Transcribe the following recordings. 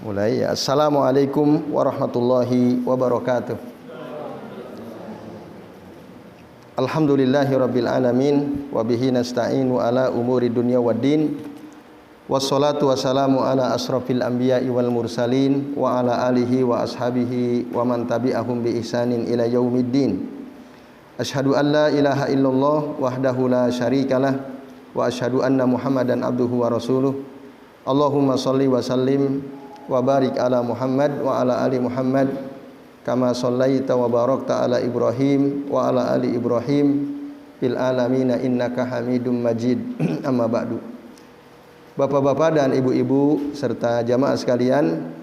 Mulai ya. Assalamualaikum warahmatullahi wabarakatuh. Alhamdulillahirabbil alamin wa bihi nasta'inu ala umuri dunya waddin. Wassalatu wassalamu ala asrafil anbiya'i wal mursalin wa ala alihi wa ashabihi wa man tabi'ahum bi ihsanin ila yaumiddin. Asyhadu an la ilaha illallah wahdahu la syarikalah wa asyhadu anna Muhammadan abduhu wa rasuluh. Allahumma shalli wa sallim wa barik ala Muhammad wa ala ali Muhammad kama shallaita wa barakta ala Ibrahim wa ala ali Ibrahim fil alamin innaka Hamidum Majid. Amma ba'du. Bapak-bapak dan ibu-ibu serta jamaah sekalian,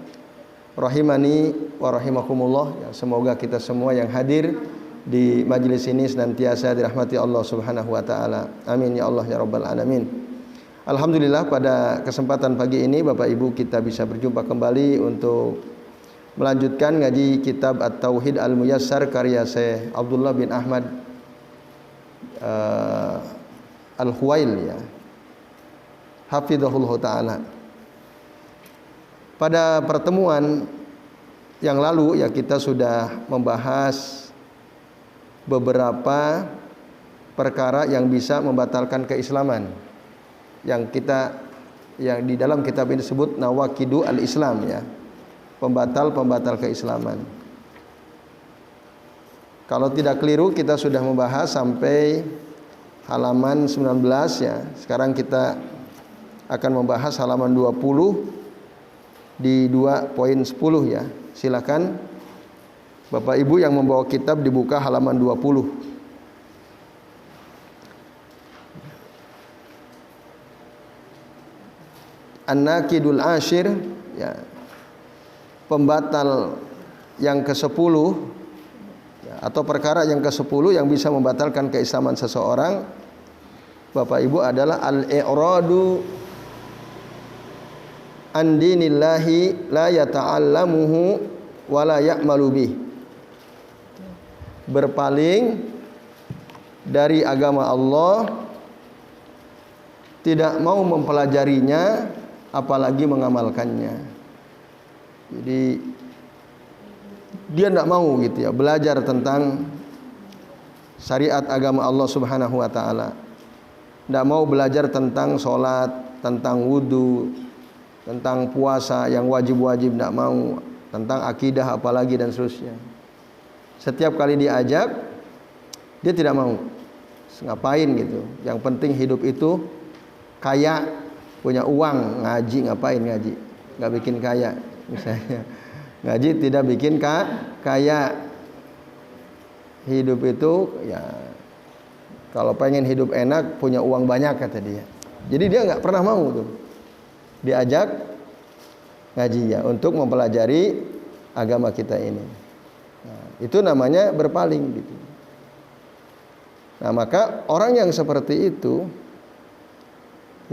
rahimani wa rahimakumullah, ya, semoga kita semua yang hadir di majelis ini senantiasa dirahmati Allah Subhanahu wa taala. Amin ya Allah ya rabbal alamin. Alhamdulillah pada kesempatan pagi ini Bapak Ibu kita bisa berjumpa kembali untuk melanjutkan ngaji kitab At-Tauhid Al-Muyassar karya Syekh Abdullah bin Ahmad Al-Huwail, ya, hafizahullah ta'ala. Pada pertemuan yang lalu ya kita sudah membahas beberapa perkara yang bisa membatalkan keislaman, yang di dalam kitab ini disebut nawaqidu al-Islam, ya, pembatal keislaman. Kalau tidak keliru kita sudah membahas sampai halaman 19, ya. Sekarang kita akan membahas halaman 20 di 2.10, ya. Silakan Bapak Ibu yang membawa kitab dibuka halaman 20. An-Naqidul Ashir, ya, pembatal yang ke-10, ya, atau perkara yang ke-10 yang bisa membatalkan keislaman seseorang, Bapak Ibu, adalah al-i'radu an dinillahi la yata'allamuhu wa la ya'malu bih. Berpaling dari agama Allah, tidak mau mempelajarinya apalagi mengamalkannya. Jadi dia tidak mau gitu, ya, belajar tentang syariat agama Allah Subhanahu wa taala. Tidak mau belajar tentang sholat, tentang wudu, tentang puasa yang wajib-wajib, tidak mau, tentang akidah apalagi dan seterusnya. Setiap kali diajak dia tidak mau. Ngapain gitu? Yang penting hidup itu kaya, punya uang. Ngaji ngapain ngaji? Nggak bikin kaya misalnya. Ngaji tidak bikin kaya. Hidup itu, ya, kalau pengen hidup enak punya uang banyak kata dia. Jadi dia nggak pernah mau tuh diajak ngaji, ya, untuk mempelajari agama kita ini. Nah, itu namanya berpaling gitu. Nah, maka orang yang seperti itu,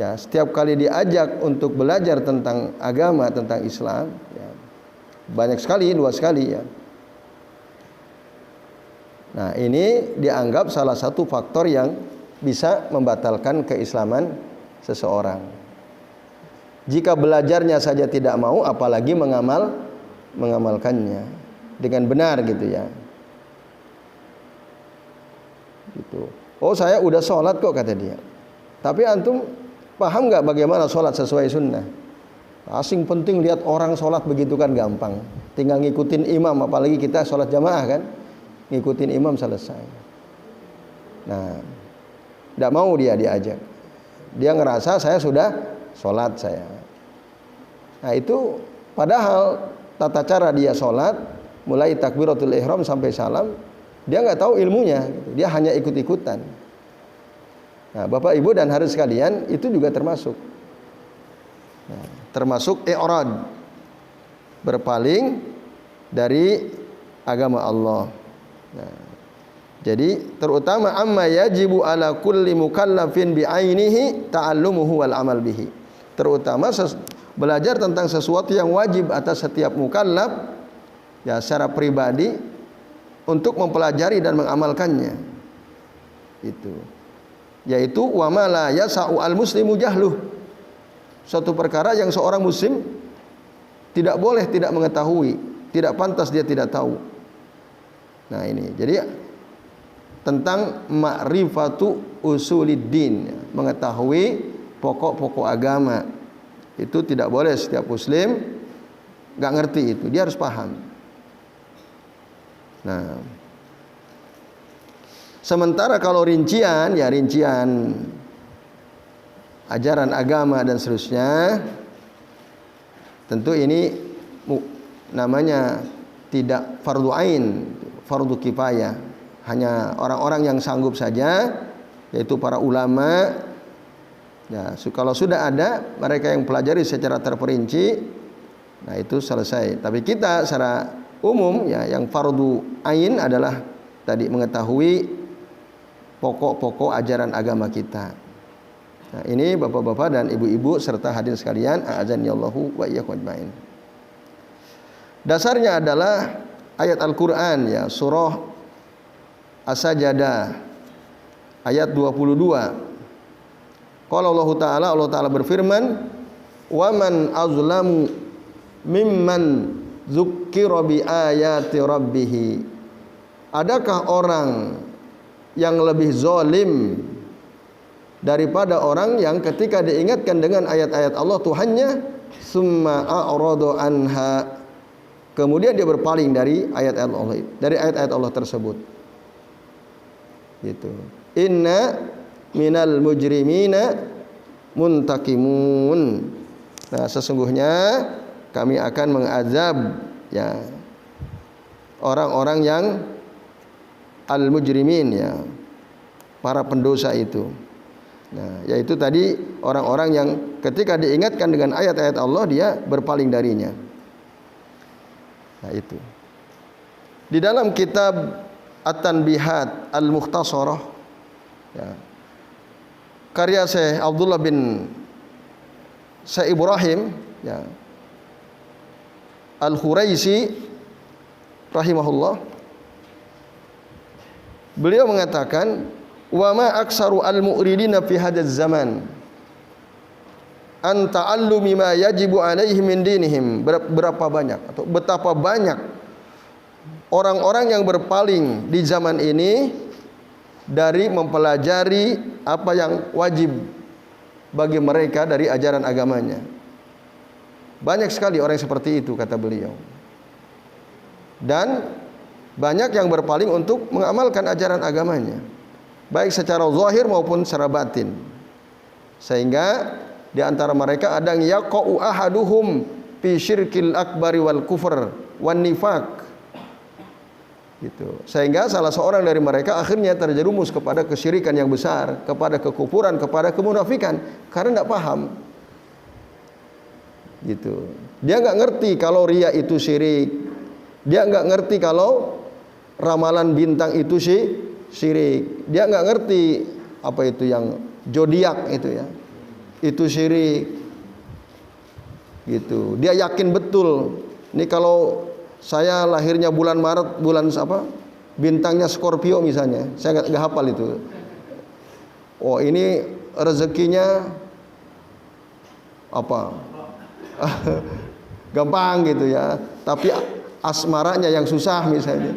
ya, setiap kali diajak untuk belajar tentang agama, tentang Islam, ya, banyak sekali, luas sekali, ya. Nah, ini dianggap salah satu faktor yang bisa membatalkan keislaman seseorang. Jika belajarnya saja tidak mau, apalagi mengamalkannya dengan benar gitu, ya. Gitu. Oh, saya udah sholat kok kata dia. Tapi antum paham nggak bagaimana sholat sesuai sunnah? Asing penting lihat orang sholat begitu kan gampang. Tinggal ngikutin imam, apalagi kita sholat jamaah kan, ngikutin imam selesai. Nah, tidak mau dia diajak. Dia ngerasa saya sudah sholat saya. Nah, itu padahal tata cara dia sholat mulai takbiratul ihram sampai salam, dia nggak tahu ilmunya, gitu. Dia hanya ikut-ikutan. Nah, Bapak Ibu dan hadirin sekalian, itu juga termasuk. Nah, termasuk i'rad, berpaling dari agama Allah. Nah, jadi terutama amma yajibu ala kulli mukallafin bi'ainihi ta'allumuhu wal amal bihi. Terutama belajar tentang sesuatu yang wajib atas setiap mukallaf, ya, secara pribadi untuk mempelajari dan mengamalkannya. Itu. Yaitu wa ma la yasa'u al muslimu jahluh. Suatu perkara yang seorang muslim tidak boleh tidak mengetahui, tidak pantas dia tidak tahu. Nah ini, jadi tentang ma'rifatu usuliddin, mengetahui pokok-pokok agama. Itu tidak boleh setiap muslim nggak ngerti itu, dia harus paham. Nah, sementara kalau rincian, ya rincian ajaran agama dan seterusnya, tentu ini namanya tidak fardu ain, fardu kifayah. Hanya orang-orang yang sanggup saja, yaitu para ulama. Ya, kalau sudah ada mereka yang pelajari secara terperinci, nah itu selesai. Tapi kita secara umum, ya, yang fardu ain adalah tadi mengetahui pokok-pokok ajaran agama kita. Nah, ini bapak-bapak dan ibu-ibu serta hadirin sekalian, a'adzanillahu wa iyyakum ajmain. Dasarnya adalah ayat Al-Qur'an, ya, surah As-Sajdah ayat 22. Qala Allah Ta'ala berfirman, "Wa man azlamu mimman dzukkira bi ayati rabbih." Adakah orang yang lebih zalim daripada orang yang ketika diingatkan dengan ayat-ayat Allah Tuhannya, summa a'rada anha, kemudian dia berpaling dari ayat-ayat Allah, dari ayat-ayat Allah tersebut. Gitu. Inna minal mujrimina muntakimun. Nah, sesungguhnya kami akan mengazab, ya, orang-orang yang al-mujrimin, ya, para pendosa itu. Nah, yaitu tadi orang-orang yang ketika diingatkan dengan ayat-ayat Allah dia berpaling darinya. Nah, itu. Di dalam kitab At-Tanbihat Al-Mukhtasarah, ya, karya Syekh Abdullah bin Syekh Ibrahim, ya, Al-Khuraisi rahimahullah, beliau mengatakan, wa ma aksaru al-mu'ridina fi hadzal zaman an ta'allumi ma yajibu alaihi min dinihim. Berapa banyak atau betapa banyak orang-orang yang berpaling di zaman ini dari mempelajari apa yang wajib bagi mereka dari ajaran agamanya. Banyak sekali orang seperti itu, kata beliau. Dan banyak yang berpaling untuk mengamalkan ajaran agamanya, baik secara zahir maupun secara batin. Sehingga di antara mereka ada yang yaqa'u ahaduhum fi syirkil akbari wal kufr wan nifaq. Gitu. Sehingga salah seorang dari mereka akhirnya terjerumus kepada kesyirikan yang besar, kepada kekufuran, kepada kemunafikan karena tidak paham. Gitu. Dia nggak ngerti kalau riya itu syirik. Dia nggak ngerti kalau ramalan bintang itu syirik. Dia nggak ngerti apa itu yang zodiak itu, ya, itu syirik. Gitu. Dia yakin betul. Ini kalau saya lahirnya bulan Maret, bulan apa? Bintangnya Scorpio misalnya. Saya nggak hafal itu. Oh, ini rezekinya apa? Gampang gitu, ya. Tapi asmaranya yang susah misalnya.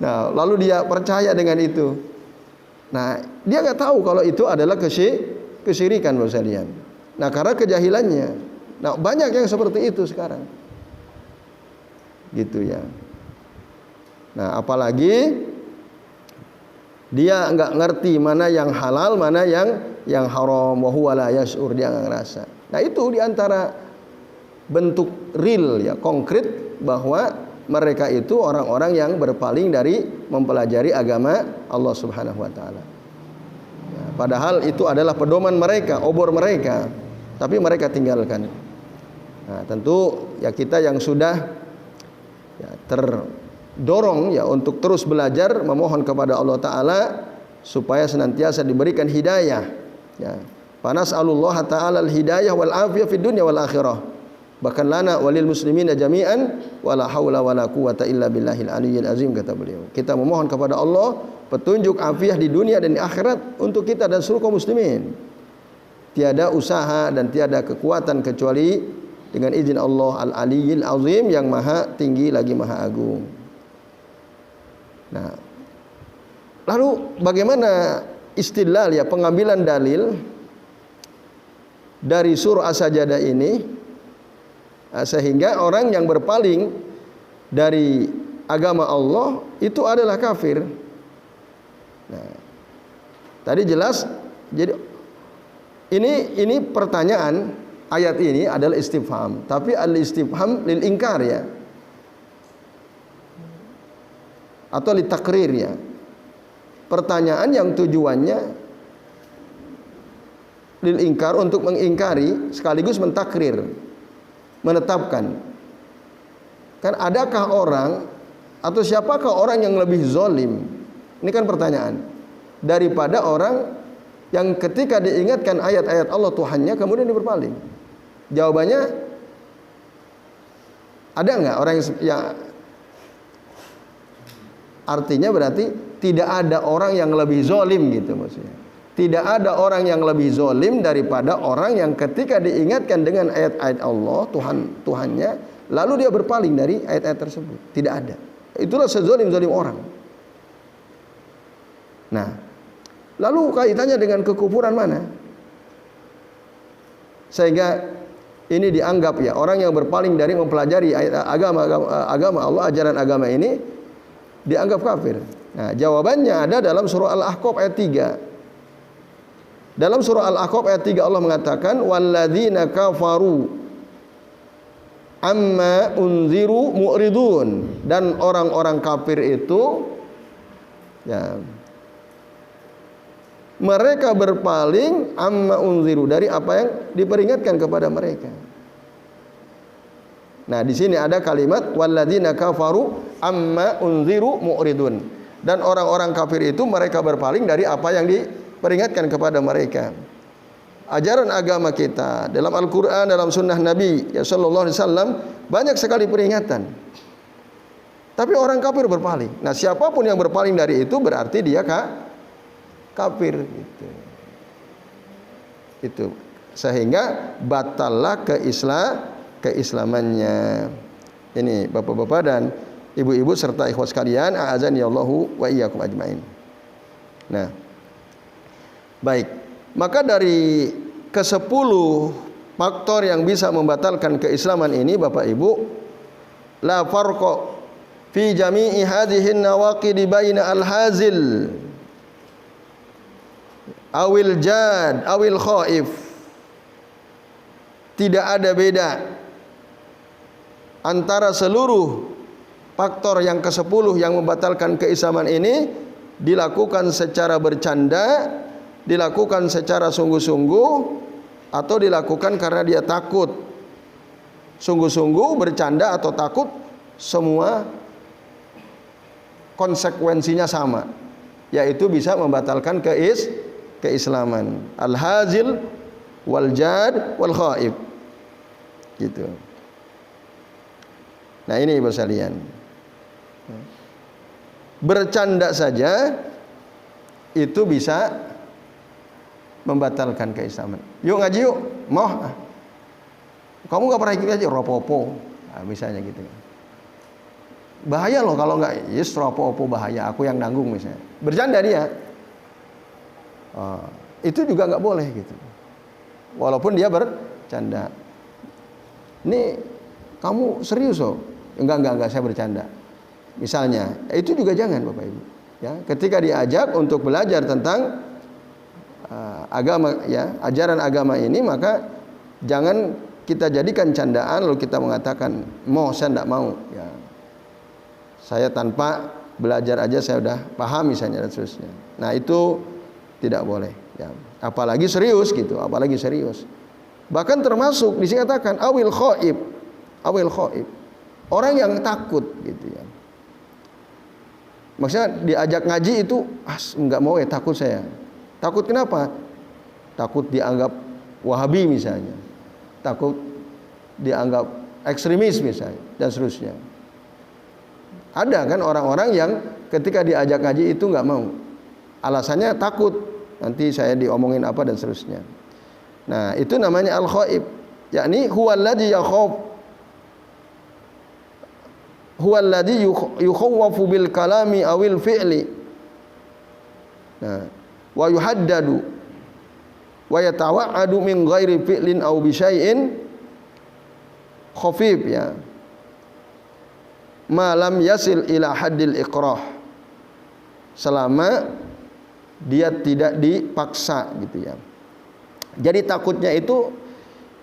Nah, lalu dia percaya dengan itu. Nah, dia nggak tahu kalau itu adalah kesyirikan, Bapak sekalian. Nah, karena kejahilannya. Nah, banyak yang seperti itu sekarang. Gitu, ya. Nah, apalagi dia nggak ngerti mana yang halal, mana yang haram, wa huwa la yash'ur, dia nggak ngerasa. Nah, itu diantara bentuk real, ya, konkret bahwa mereka itu orang-orang yang berpaling dari mempelajari agama Allah Subhanahu wa taala. Ya, padahal itu adalah pedoman mereka, obor mereka, tapi mereka tinggalkan. Nah, tentu ya kita yang sudah, ya, terdorong, ya, untuk terus belajar memohon kepada Allah taala supaya senantiasa diberikan hidayah, ya. Panas'alullah taala al-hidayah wal afiyah fid dunya wal akhirah. Bahkan lana walil muslimina jami'an wala haula wala quwata illa billahil aliyyil azim, kata beliau. Kita memohon kepada Allah petunjuk afiah di dunia dan di akhirat untuk kita dan seluruh kaum muslimin. Tiada usaha dan tiada kekuatan kecuali dengan izin Allah Al-Aliyyil Azim, yang maha tinggi lagi maha agung. Nah, lalu bagaimana istidlal, ya, pengambilan dalil dari surah As-Sajdah ini sehingga orang yang berpaling dari agama Allah itu adalah kafir. Nah, tadi jelas. Jadi ini pertanyaan, ayat ini adalah istifham, tapi al-istifham lil ingkar, ya, atau li takrir, ya. Pertanyaan yang tujuannya lil ingkar, untuk mengingkari sekaligus mentakrir, menetapkan. Kan adakah orang atau siapakah orang yang lebih zalim? Ini kan pertanyaan. Daripada orang yang ketika diingatkan ayat-ayat Allah Tuhannya kemudian dia berpaling. Jawabannya, ada nggak orang yang artinya berarti tidak ada orang yang lebih zalim, gitu maksudnya. Tidak ada orang yang lebih zalim daripada orang yang ketika diingatkan dengan ayat-ayat Allah Tuhannya lalu dia berpaling dari ayat-ayat tersebut. Tidak ada. Itulah sezalim-zalim orang. Nah, lalu kaitannya dengan kekufuran mana? Sehingga ini dianggap, ya, orang yang berpaling dari mempelajari agama Allah, ajaran agama ini dianggap kafir. Nah, jawabannya ada dalam surah Al-Ahqaf ayat 3. Dalam surah Al-Ahqaf ayat 3 Allah mengatakan walladzina kafaru amma unziru mu'ridun, dan orang-orang kafir itu, ya, mereka berpaling amma unziru, dari apa yang diperingatkan kepada mereka. Nah, di sini ada kalimat walladzina kafaru amma unziru mu'ridun, dan orang-orang kafir itu mereka berpaling dari apa yang diperingatkan kepada mereka. Ajaran agama kita dalam Al-Quran, dalam sunnah Nabi, ya, Sallallahu Alaihi Wasallam, banyak sekali peringatan. Tapi orang kafir berpaling. Nah, siapapun yang berpaling dari itu berarti dia kafir, gitu. Itu sehingga batallah keislamannya. Ini bapak-bapak dan ibu-ibu serta ikhwas sekalian, a'azani Allahu wa iyyakum ajmain. Nah, baik. Maka dari ke-10 faktor yang bisa membatalkan keislaman ini, Bapak Ibu, la farqa fi jami'i hadhihi nawaqid baina al-hazil awil jad awil khaif. Tidak ada beda antara seluruh faktor yang ke-10 yang membatalkan keislaman ini, dilakukan secara bercanda, dilakukan secara sungguh-sungguh, atau dilakukan karena dia takut. Sungguh-sungguh, bercanda, atau takut, semua konsekuensinya sama, yaitu bisa membatalkan keislaman. Al-hazil wal jad wal khaif, gitu. Nah, ini Ibu sekalian, bercanda saja itu bisa membatalkan keislaman. Yuk ngaji yuk, mau? Kamu nggak pernah ikut ngaji, ropopo, nah, misalnya gitu. Bahaya loh kalau nggak, yes, ropopo bahaya. Aku yang nanggung misalnya. Bercanda dia, itu juga nggak boleh gitu. Walaupun dia bercanda. Ini kamu serius loh? Enggak, saya bercanda. Misalnya, itu juga jangan, Bapak Ibu. Ya, ketika diajak untuk belajar tentang agama, ya, ajaran agama ini, maka jangan kita jadikan candaan lalu kita mengatakan saya tidak mau, ya, saya tanpa belajar aja saya udah paham misalnya, dan seterusnya. Nah, itu tidak boleh, ya. Apalagi serius gitu, apalagi serius. Bahkan termasuk di sini katakan awil khaif, orang yang takut, gitu, ya. Maksudnya diajak ngaji itu enggak mau, ya, takut saya. Takut kenapa? Takut dianggap Wahabi misalnya, takut dianggap ekstremis misalnya, dan seterusnya. Ada kan orang-orang yang ketika diajak ngaji itu nggak mau, alasannya takut nanti saya diomongin apa dan seterusnya. Nah, itu namanya al-khaib. yakni huwallazi yukhawwafu bil kalami awil fi'li. Nah, wa yuhaddadu wa yatawa'adu min ghairi fi'lin aw bi syai'in khafif ya. Ma lam yasil ila haddil ikrah. Selama dia tidak dipaksa gitu ya. Jadi takutnya itu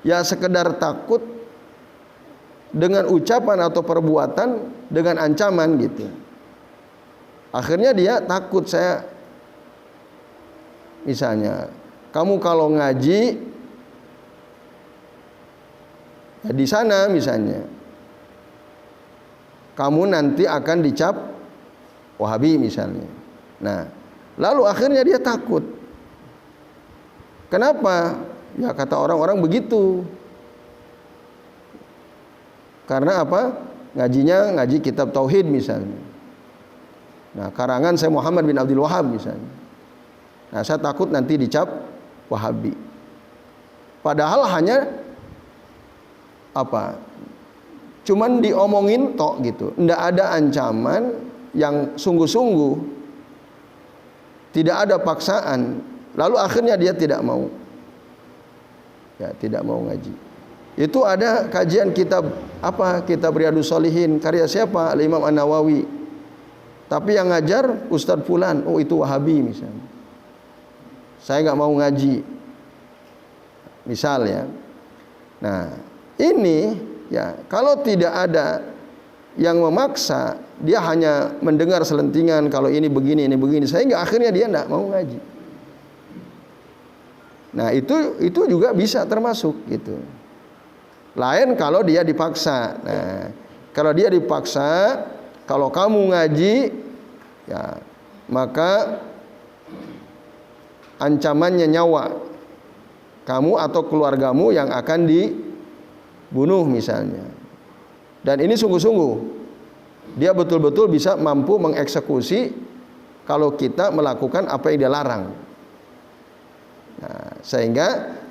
ya sekedar takut dengan ucapan atau perbuatan dengan ancaman gitu. Akhirnya dia takut. Saya misalnya, kamu kalau ngaji ya di sana misalnya, kamu nanti akan dicap Wahabi misalnya. Nah, lalu akhirnya dia takut. Kenapa? Ya kata orang-orang begitu. Karena apa? Ngajinya ngaji kitab tauhid misalnya. Nah, karangan saya Muhammad bin Abdul Wahab misalnya. Nah, saya takut nanti dicap Wahabi. Padahal hanya apa? Cuman diomongin tok gitu. Nggak ada ancaman yang sungguh-sungguh. Tidak ada paksaan. Lalu akhirnya dia tidak mau. Ya, tidak mau ngaji. Itu ada kajian kitab apa? Kitab Riyadhus Shalihin, karya siapa? Al-Imam An-Nawawi. Tapi yang ngajar Ustadz Fulan, oh itu Wahabi misalnya. Saya nggak mau ngaji. Misal ya. Nah, ini ya kalau tidak ada yang memaksa, dia hanya mendengar selentingan kalau ini begini, sehingga akhirnya dia tidak mau ngaji. Nah, itu juga bisa termasuk gitu. Lain kalau dia dipaksa. Nah, kalau dia dipaksa, kalau kamu ngaji, ya maka ancamannya nyawa kamu atau keluargamu yang akan dibunuh misalnya. Dan ini sungguh-sungguh. Dia betul-betul bisa mampu mengeksekusi kalau kita melakukan apa yang dia larang. Nah, sehingga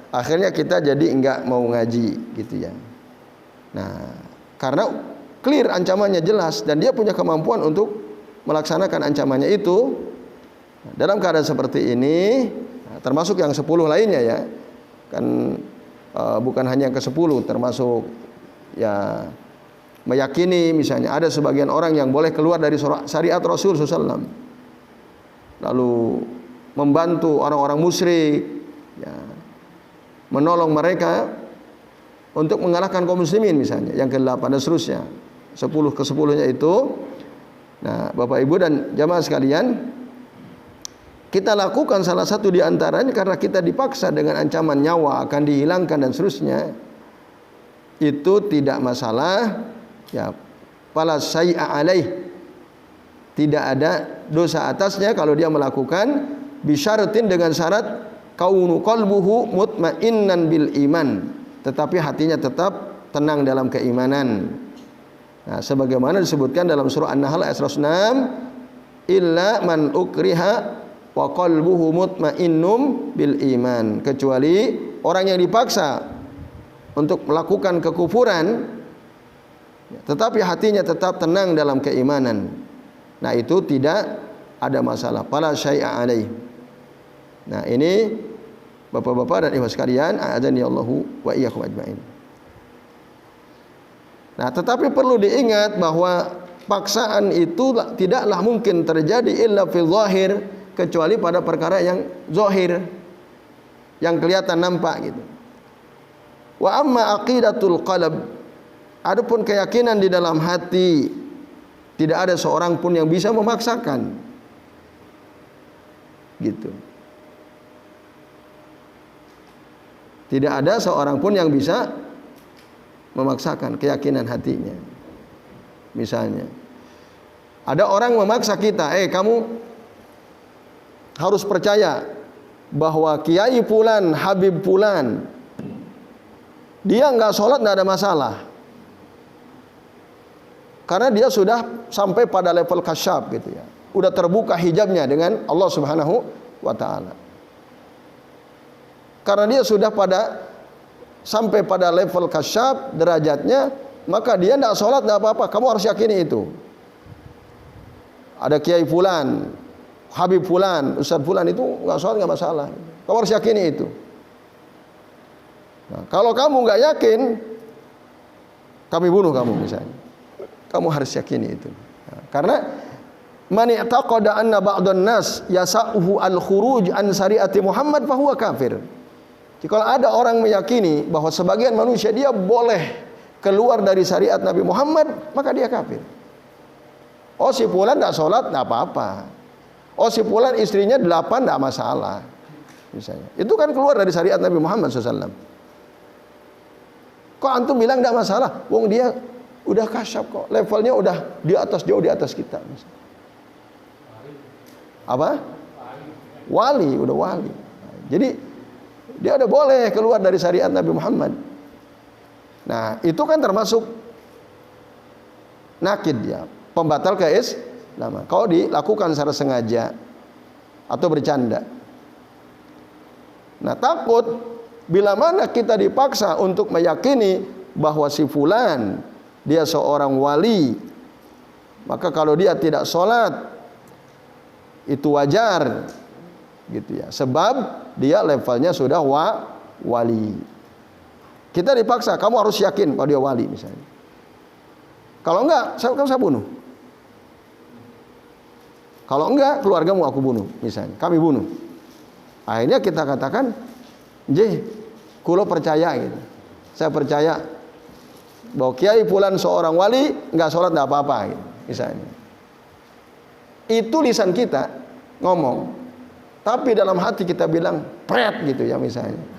akhirnya kita jadi enggak mau ngaji gitu ya. Nah, karena clear ancamannya jelas dan dia punya kemampuan untuk melaksanakan ancamannya itu. Dalam keadaan seperti ini, termasuk yang 10 lainnya ya. Kan bukan hanya yang ke-10, termasuk ya meyakini misalnya ada sebagian orang yang boleh keluar dari syariat Rasul SAW, lalu membantu orang-orang musyrik ya, menolong mereka untuk mengalahkan kaum muslimin misalnya, yang ke-8 dan seterusnya, 10 ke-10-nya itu. Nah, Bapak Ibu dan jamaah sekalian, kita lakukan salah satu di antaranya karena kita dipaksa dengan ancaman nyawa akan dihilangkan dan seterusnya, itu tidak masalah. Ya, fala syai'a alaih, tidak ada dosa atasnya kalau dia melakukan bisyaratin, dengan syarat kaunu qalbuhu mutmainnan bil iman, tetapi hatinya tetap tenang dalam keimanan. Nah, sebagaimana disebutkan dalam surah An-Nahl ayat 106, illa man ukriha wa qalbuhu mutmainnum bil iman, kecuali orang yang dipaksa untuk melakukan kekufuran tetapi hatinya tetap tenang dalam keimanan. Nah, itu tidak ada masalah. Fala syai'a alaih. Nah, ini Bapak-bapak dan Ibu sekalian, a'adzani Allahu wa iyyakum ajmain. Nah, tetapi perlu diingat bahwa paksaan itu tidaklah mungkin terjadi illa fil zahir, kecuali pada perkara yang zahir, yang kelihatan nampak gitu. Wa amma aqidatul qalb, adapun keyakinan di dalam hati, tidak ada seorang pun yang bisa memaksakan. Gitu. Tidak ada seorang pun yang bisa memaksakan keyakinan hatinya. Misalnya, ada orang memaksa kita, kamu harus percaya bahwa Kiai Fulan, Habib Fulan, dia nggak sholat nggak ada masalah. Karena dia sudah sampai pada level kasyaf gitu ya. Udah terbuka hijabnya dengan Allah Subhanahu wa taala. Karena dia sudah pada sampai pada level kasyaf derajatnya, maka dia tidak sholat tidak apa-apa. Kamu harus yakini itu. Ada kiai fulan, Habib fulan, Ustaz fulan itu nggak sholat nggak masalah. Kamu harus yakini itu. Nah, kalau kamu nggak yakin, kami bunuh kamu misalnya. Kamu harus yakini itu. Nah, karena man i'taqada anna ba'dhan nas yasa'uhu al-khuruj an syariati Muhammad fa huwa kafir. Jadi kalau ada orang meyakini bahwa sebagian manusia dia boleh keluar dari syariat Nabi Muhammad, maka dia kafir. Oh si fulan tidak sholat, tidak apa-apa. Oh si fulan istrinya 8, tidak masalah. Misalnya. Itu kan keluar dari syariat Nabi Muhammad SAW. Kok antum bilang tidak masalah? Wong dia udah kasyaf kok. Levelnya udah di atas, jauh di atas kita. Misalnya. Apa? Wali, udah wali. Jadi dia udah boleh keluar dari syariat Nabi Muhammad. Nah, itu kan termasuk nakid ya, pembatal keislaman. Kalau dilakukan secara sengaja atau bercanda. Nah, takut bila mana kita dipaksa untuk meyakini bahwa si fulan dia seorang wali, maka kalau dia tidak sholat itu wajar gitu ya, sebab dia levelnya sudah wali. Kita dipaksa, kamu harus yakin bahwa dia wali misalnya. Kalau enggak, saya bunuh. Kalau enggak, keluargamu aku bunuh misalnya. Kami bunuh. Akhirnya kita katakan, kulo percaya gitu. Saya percaya bahwa Kiai Fulan seorang wali, enggak sholat enggak apa-apa gitu, misalnya. Itu lisan kita ngomong, tapi dalam hati kita bilang pret gitu ya misalnya.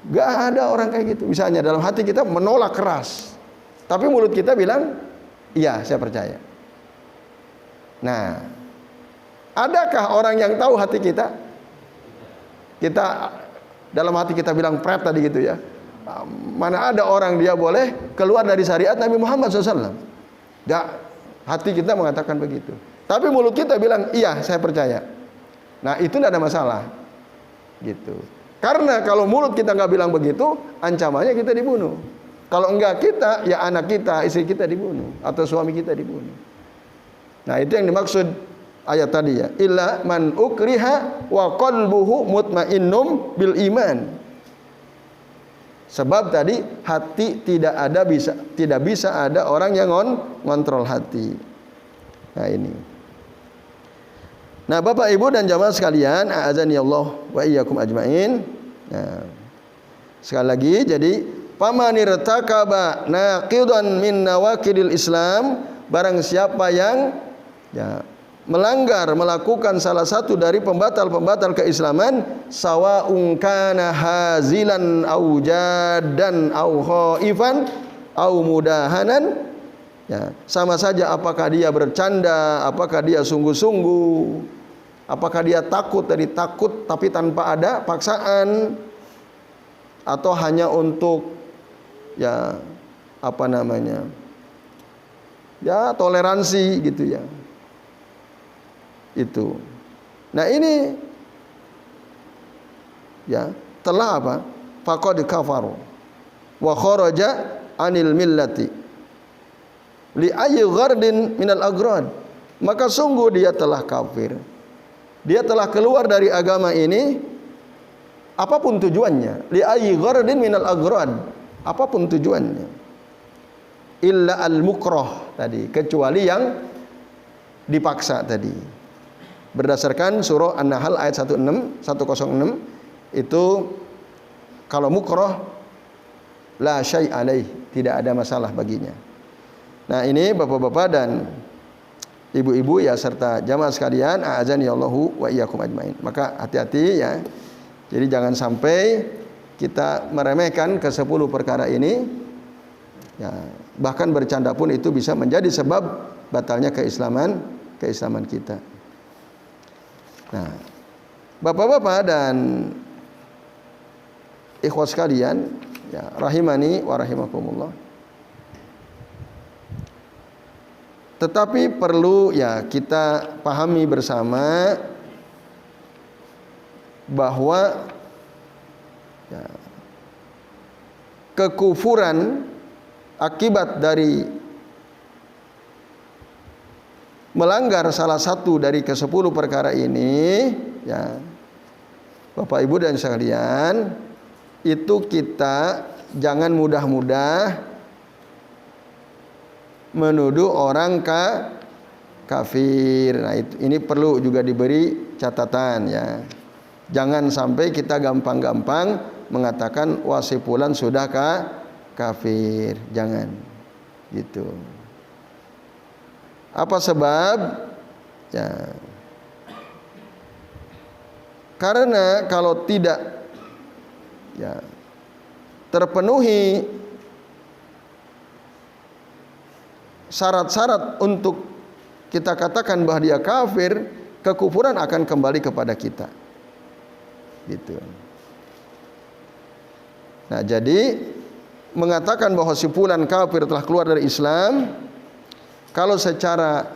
Gak ada orang kayak gitu. Misalnya dalam hati kita menolak keras, tapi mulut kita bilang iya saya percaya. Nah, adakah orang yang tahu hati kita? Kita dalam hati kita bilang pret tadi gitu ya. Mana ada orang dia boleh keluar dari syariat Nabi Muhammad SAW? Gak, hati kita mengatakan begitu. Tapi mulut kita bilang iya saya percaya. Nah itu tidak ada masalah gitu. Karena kalau mulut kita nggak bilang begitu, ancamannya kita dibunuh. Kalau enggak kita, ya anak kita, istri kita dibunuh atau suami kita dibunuh. Nah itu yang dimaksud ayat tadi ya. Illa man ukriha wa qalbuhu mutmainnum bil iman. Sebab tadi hati tidak bisa ada orang yang ngontrol hati. Nah ini. Nah Bapak Ibu dan jamaah sekalian, a'azani Allah wa iyyakum ajmain. Nah, sekali lagi, jadi pamanirtakaba naqidan min nawaqidil Islam, barang siapa yang ya, melakukan salah satu dari pembatal-pembatal keislaman, sawa'un kana hazilan au jaddan au khaifan au mudahanan, ya, sama saja apakah dia bercanda, apakah dia sungguh-sungguh, apakah dia takut dari takut tapi tanpa ada paksaan, atau hanya untuk ya apa namanya, ya toleransi gitu ya. Itu. Nah ini ya telah apa? Faqad kafaru wa kharaja anil millati li ayyi ghardin minal agrad. Maka sungguh dia telah kafir. Dia telah keluar dari agama ini apapun tujuannya. Li ayyi ghardin minal agrad. Apapun tujuannya. Illa al-mukrah tadi, kecuali yang dipaksa tadi. Berdasarkan surah An-Nahl ayat 106 itu kalau mukrah la syai' alaih, tidak ada masalah baginya. Nah, ini Bapak-bapak dan ibu-ibu ya serta jamaah sekalian, a'azani Allahu wa iyyakum ajmain. Maka hati-hati ya. Jadi jangan sampai kita meremehkan ke-10 perkara ini. Ya, bahkan bercanda pun itu bisa menjadi sebab batalnya keislaman kita. Nah, Bapak-bapak dan ikhwas sekalian, ya, rahimani wa rahimakumullah. Tetapi perlu ya kita pahami bersama bahwa Ya. Kekufuran akibat dari melanggar salah satu dari ke-10 perkara ini, ya, Bapak Ibu dan sekalian, itu kita jangan mudah-mudah menuduh orang kafir. Nah, ini perlu juga diberi catatan, ya. Jangan sampai kita gampang-gampang mengatakan wah si fulan sudah kafir. Jangan gitu. Apa sebab? Ya. Karena kalau tidak, ya, terpenuhi syarat-syarat untuk kita katakan bahwa dia kafir, kekufuran akan kembali kepada kita. Gitu. Nah, jadi mengatakan bahwa si fulan kafir telah keluar dari Islam, kalau secara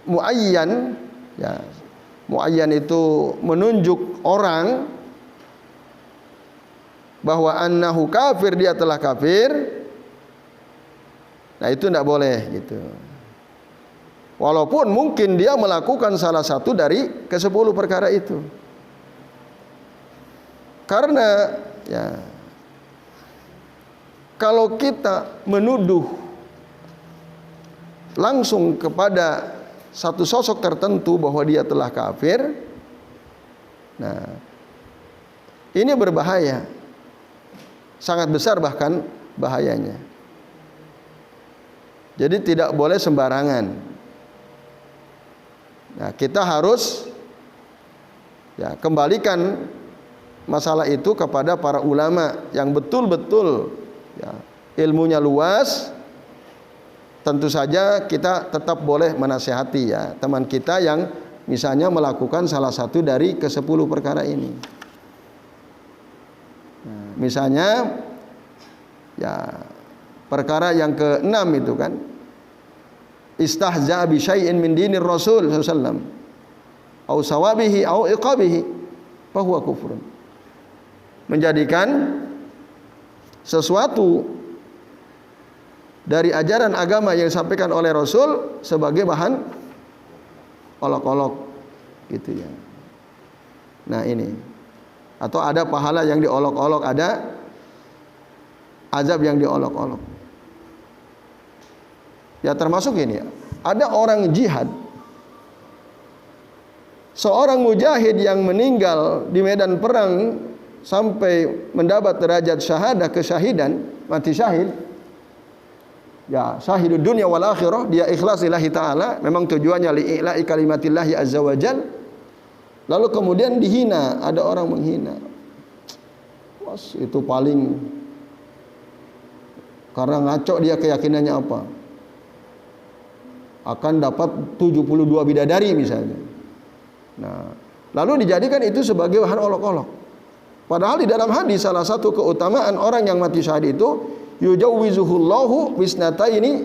muayyan, ya, muayyan itu menunjuk orang bahwa annahu kafir, dia telah kafir. Nah, itu tidak boleh gitu. Walaupun mungkin dia melakukan salah satu dari ke-10 perkara itu. Karena, ya, kalau kita menuduh langsung kepada satu sosok tertentu bahwa dia telah kafir, nah, ini berbahaya, sangat besar bahkan bahayanya. Jadi tidak boleh sembarangan. Nah, kita harus, ya, kembalikan masalah itu kepada para ulama yang betul-betul, ya, ilmunya luas. Tentu saja kita tetap boleh menasihati, ya, teman kita yang misalnya melakukan salah satu dari ke-10 perkara ini. Nah, misalnya, ya, perkara yang ke-6 itu kan, istahza bi syai'in min dinir Rasul sallallahu alaihi wasallam au sawabihi au iqabihi fa huwa kufrun. Menjadikan sesuatu dari ajaran agama yang disampaikan oleh Rasul sebagai bahan olok-olok gitu, ya. Nah, ini, atau ada pahala yang diolok-olok, ada azab yang diolok-olok. Ya, termasuk ini, ya, ada orang jihad, seorang mujahid yang meninggal di medan perang sampai mendapat derajat syahadah, kesyahidan, mati syahid, ya, syahidud dunya wal akhirah, dia ikhlas lillahi ta'ala, memang tujuannya li'ila'i kalimatillahi azza wa jal. Lalu kemudian dihina, ada orang menghina, was, itu paling, karena ngaco dia keyakinannya apa, akan dapat 72 bidadari misalnya. Nah, lalu dijadikan itu sebagai bahan olok-olok. Padahal di dalam hadis salah satu keutamaan orang yang mati syahid itu yujawwizuhullahu wisnataini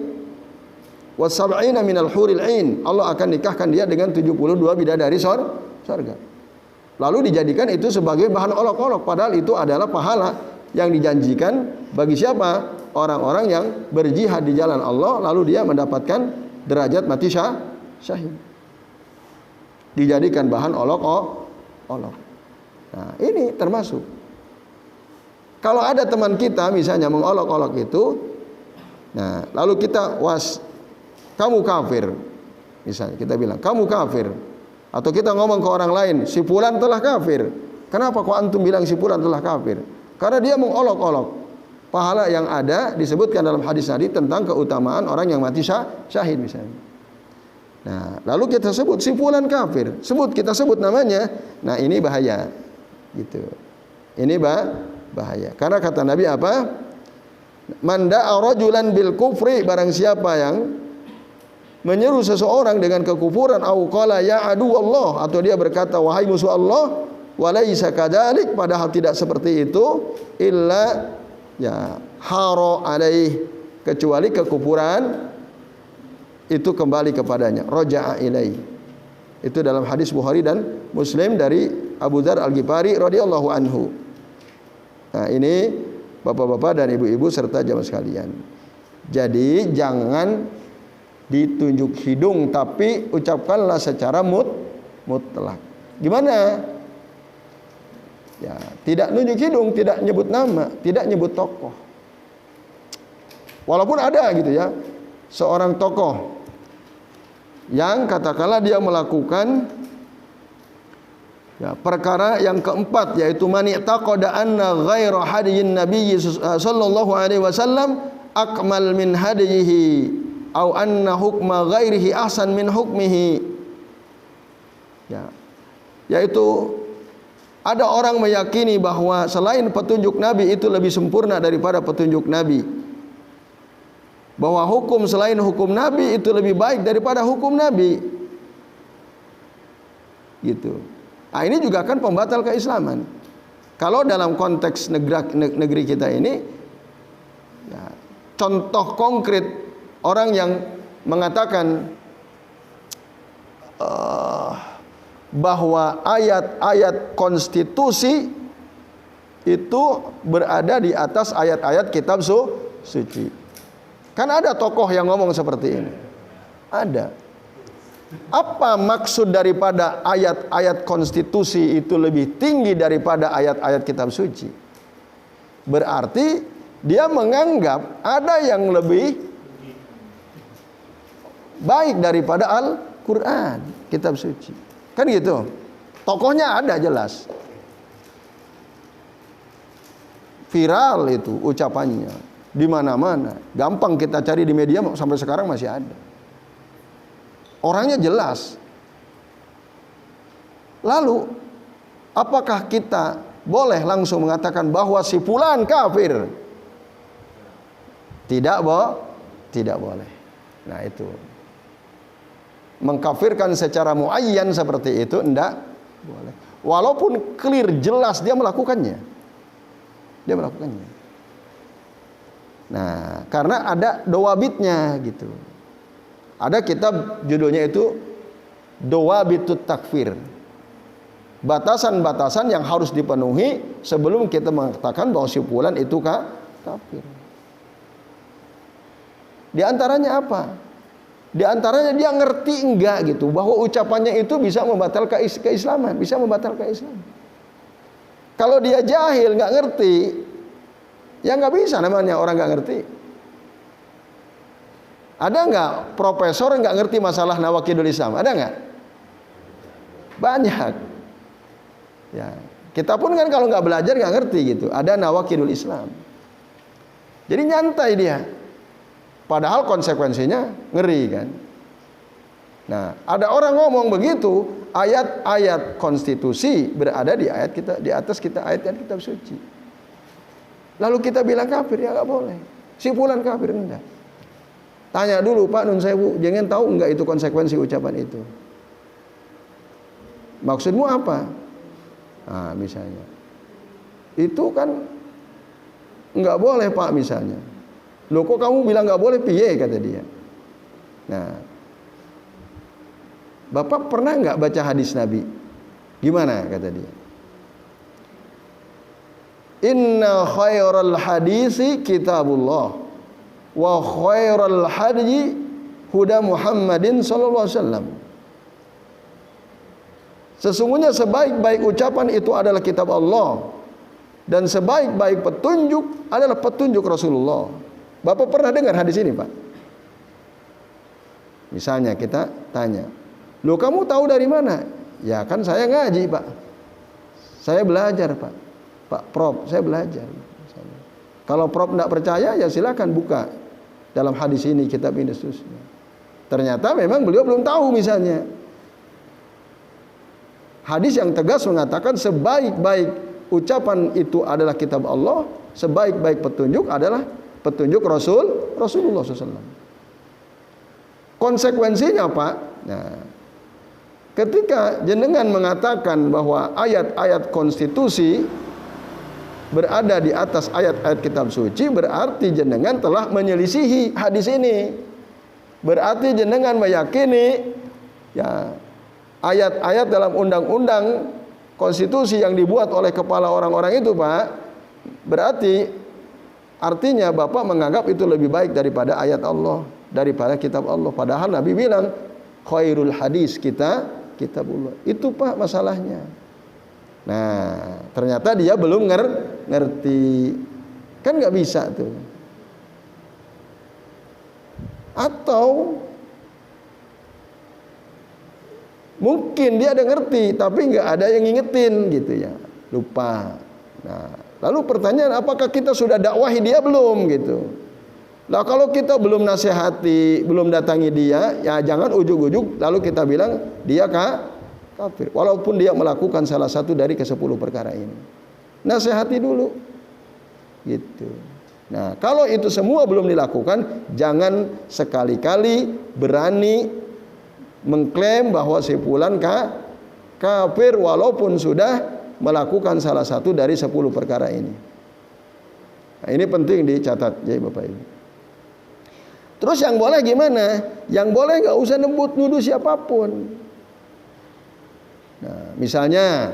wasab'ina minal huril ain. Allah akan nikahkan dia dengan 72 bidadari surga. Lalu dijadikan itu sebagai bahan olok-olok, padahal itu adalah pahala yang dijanjikan bagi siapa? Orang-orang yang berjihad di jalan Allah lalu dia mendapatkan derajat mati syahid. Dijadikan bahan olok-olok. Nah, ini termasuk. Kalau ada teman kita misalnya mengolok-olok itu, nah, lalu kita kamu kafir. Misalnya kita bilang, kamu kafir. Atau kita ngomong ke orang lain, si fulan telah kafir. Kenapa kok antum bilang si fulan telah kafir? Karena dia mengolok-olok. Pahala yang ada disebutkan dalam hadis tadi tentang keutamaan orang yang mati syahid misalnya. Nah, lalu kita sebut si fulan kafir, kita sebut namanya. Nah, ini bahaya. Gitu. Ini bahaya. Karena kata Nabi apa? Man da'a rajulan bil kufri, barang siapa yang menyeru seseorang dengan kekufuran, au qala ya adu Allah, atau dia berkata wahai musuh Allah, walaisa kadzalik, padahal tidak seperti itu, illa, ya, haro alaih, kecuali kekufuran itu kembali kepadanya, roja'a ilaih. Itu dalam hadis Bukhari dan Muslim dari Abu Dzar Al-Ghifari radhiyallahu anhu. Nah, ini bapak-bapak dan ibu-ibu serta jamaah sekalian. Jadi jangan ditunjuk hidung, tapi ucapkanlah secara mutlak. Gimana? Ya, tidak nunjuk hidung, tidak nyebut nama, tidak nyebut tokoh. Walaupun ada gitu ya, seorang tokoh yang katakanlah dia melakukan ya, perkara yang keempat, yaitu man i'taqada anna ghaira hadiyyin nabiyyi sallallahu alaihi wasallam akmal min hadiyihi au anna hukma ghairihi ahsan min hukmihi. Ya, yaitu ada orang meyakini bahwa selain petunjuk Nabi itu lebih sempurna daripada petunjuk Nabi, bahwa hukum selain hukum Nabi itu lebih baik daripada hukum Nabi, gitu. Nah, ini juga kan pembatal keislaman. Kalau dalam konteks negeri kita ini, ya, contoh konkret orang yang mengatakan bahwa ayat-ayat konstitusi itu berada di atas ayat-ayat kitab suci. Kan ada tokoh yang ngomong seperti ini. Ada. Apa maksud daripada ayat-ayat konstitusi itu lebih tinggi daripada ayat-ayat kitab suci? Berarti dia menganggap ada yang lebih baik daripada Al-Quran, kitab suci. Kan gitu. Tokohnya ada jelas. Viral itu ucapannya di mana-mana. Gampang kita cari di media, sampai sekarang masih ada. Orangnya jelas. Lalu, apakah kita boleh langsung mengatakan bahwa si fulan kafir? Tidak boleh. Nah, itu. Mengkafirkan secara muayyan seperti itu enggak boleh. Walaupun clear jelas dia melakukannya. Nah, karena ada dawabitnya gitu. Ada kitab judulnya itu Dawabitut Takfir. Batasan-batasan yang harus dipenuhi sebelum kita mengatakan bahwa si fulan itu kafir. Di antaranya apa? Di antaranya dia ngerti enggak gitu bahwa ucapannya itu bisa membatalkan keislaman, bisa membatalkan Islam. Kalau dia jahil nggak ngerti, ya nggak bisa namanya orang nggak ngerti. Ada nggak profesor nggak ngerti masalah nawaqidul Islam? Ada nggak? Banyak. Ya, kita pun kan kalau nggak belajar nggak ngerti gitu. Ada nawaqidul Islam. Jadi nyantai dia. Padahal konsekuensinya ngeri kan. Nah, ada orang ngomong begitu, ayat-ayat konstitusi berada di atas ayat-ayat kitab suci. Lalu kita bilang kafir, ya nggak boleh. Si fulan kafir, enggak. Tanya dulu Pak Nun Sewu, jangan tahu enggak itu konsekuensi ucapan itu. Maksudmu apa? Nah, misalnya. Itu kan enggak boleh Pak misalnya. Loh kok kamu bilang nggak boleh, piye kata dia. Nah, Bapak pernah nggak baca hadis Nabi? Gimana kata dia? Inna khairal hadisi kitabullah wa khairal hadyi huda Muhammadin sallallahu alaihi wasallam. Sesungguhnya sebaik-baik ucapan itu adalah kitab Allah, dan sebaik-baik petunjuk adalah petunjuk Rasulullah. Bapak pernah dengar hadis ini, Pak? Misalnya kita tanya, loh kamu tahu dari mana? Ya kan saya ngaji, Pak. Saya belajar, Pak. Pak Prof, saya belajar. Misalnya. Kalau Prof tidak percaya, ya silakan buka dalam hadis ini, kitab ini, seterusnya. Ternyata memang beliau belum tahu misalnya. Hadis yang tegas mengatakan sebaik-baik ucapan itu adalah kitab Allah, sebaik-baik petunjuk adalah petunjuk Rasulullah SAW. Konsekuensinya Pak, nah, ketika jenengan mengatakan bahwa ayat-ayat konstitusi berada di atas ayat-ayat kitab suci, berarti jenengan telah menyelisihi hadis ini. Berarti jenengan meyakini ya ayat-ayat dalam undang-undang konstitusi yang dibuat oleh kepala orang-orang itu, Pak, berarti artinya Bapak menganggap itu lebih baik daripada ayat Allah, daripada kitab Allah. Padahal Nabi bilang khairul hadis kitabullah. Itu Pak masalahnya. Nah, ternyata dia belum ngerti. Kan nggak bisa tuh. Atau mungkin dia ada ngerti tapi nggak ada yang ngingetin gitu ya, lupa. Nah, lalu pertanyaan, apakah kita sudah dakwahi dia belum gitu? Nah, kalau kita belum nasihati, belum datangi dia, ya jangan ujuk-ujuk lalu kita bilang dia kafir, walaupun dia melakukan salah satu dari ke-10 perkara ini. Nasihati dulu gitu. Nah, kalau itu semua belum dilakukan, jangan sekali-kali berani mengklaim bahwa si fulan kafir walaupun sudah melakukan salah satu dari 10 perkara ini. Nah, ini penting dicatat ya Bapak Ibu. Terus yang boleh gimana? Yang boleh nggak usah nuduh siapapun. Nah, misalnya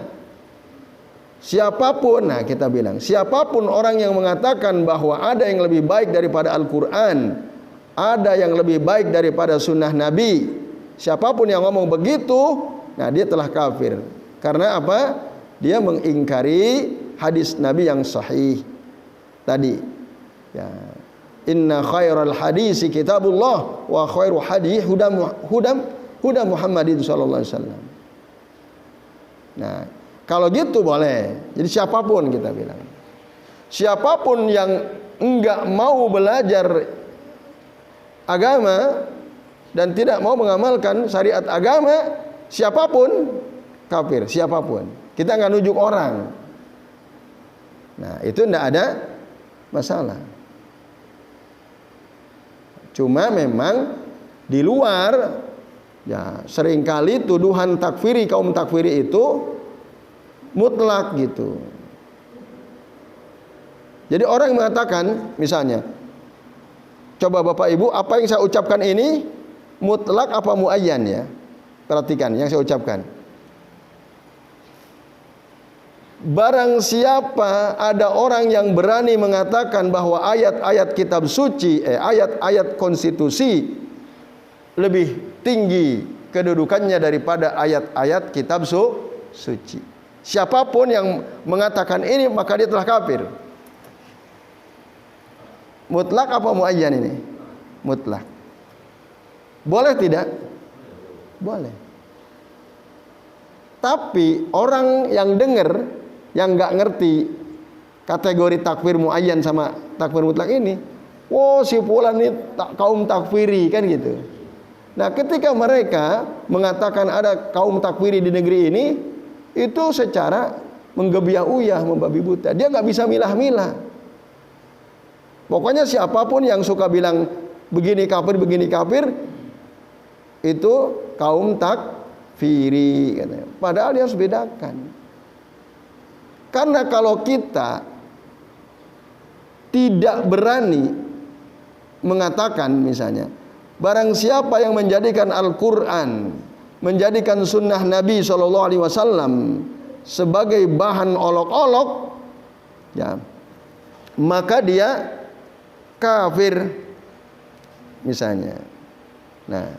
siapapun, nah kita bilang siapapun orang yang mengatakan bahwa ada yang lebih baik daripada Al-Quran, ada yang lebih baik daripada sunnah Nabi, siapapun yang ngomong begitu, nah dia telah kafir. Karena apa? Dia mengingkari hadis Nabi yang sahih tadi. Ya. Inna khairal hadisi kitabullah wa khairu hadis huda Muhammadin sallallahu alaihi wasallam. Nah, kalau gitu boleh. Jadi siapapun kita bilang. Siapapun yang enggak mau belajar agama dan tidak mau mengamalkan syariat agama, siapapun kafir, siapapun. Kita nggak nujuk orang. Nah, itu enggak ada masalah. Cuma memang di luar ya seringkali tuduhan takfiri kaum takfiri itu mutlak gitu. Jadi orang mengatakan misalnya, coba Bapak Ibu, apa yang saya ucapkan ini mutlak apa muayyan ya? Perhatikan yang saya ucapkan. Barang siapa ada orang yang berani mengatakan bahwa ayat-ayat kitab suci, ayat-ayat konstitusi lebih tinggi kedudukannya daripada ayat-ayat kitab suci. Siapapun yang mengatakan ini maka dia telah kafir. Mutlak apa muayyan ini? Mutlak. Boleh tidak? Boleh. Tapi orang yang dengar, yang nggak ngerti kategori takfir muayyan sama takfir mutlak ini, wow si fulan ini kaum takfiri kan gitu. Nah, ketika mereka mengatakan ada kaum takfiri di negeri ini, itu secara menggebiah-uyah, membabi buta. Dia nggak bisa milah-milah. Pokoknya siapapun yang suka bilang begini kafir, itu kaum takfiri katanya. Padahal dia harus bedakan. Karena kalau kita tidak berani mengatakan misalnya, barang siapa yang menjadikan Al-Quran, menjadikan sunnah Nabi SAW sebagai bahan olok-olok, ya, maka dia kafir misalnya. Nah,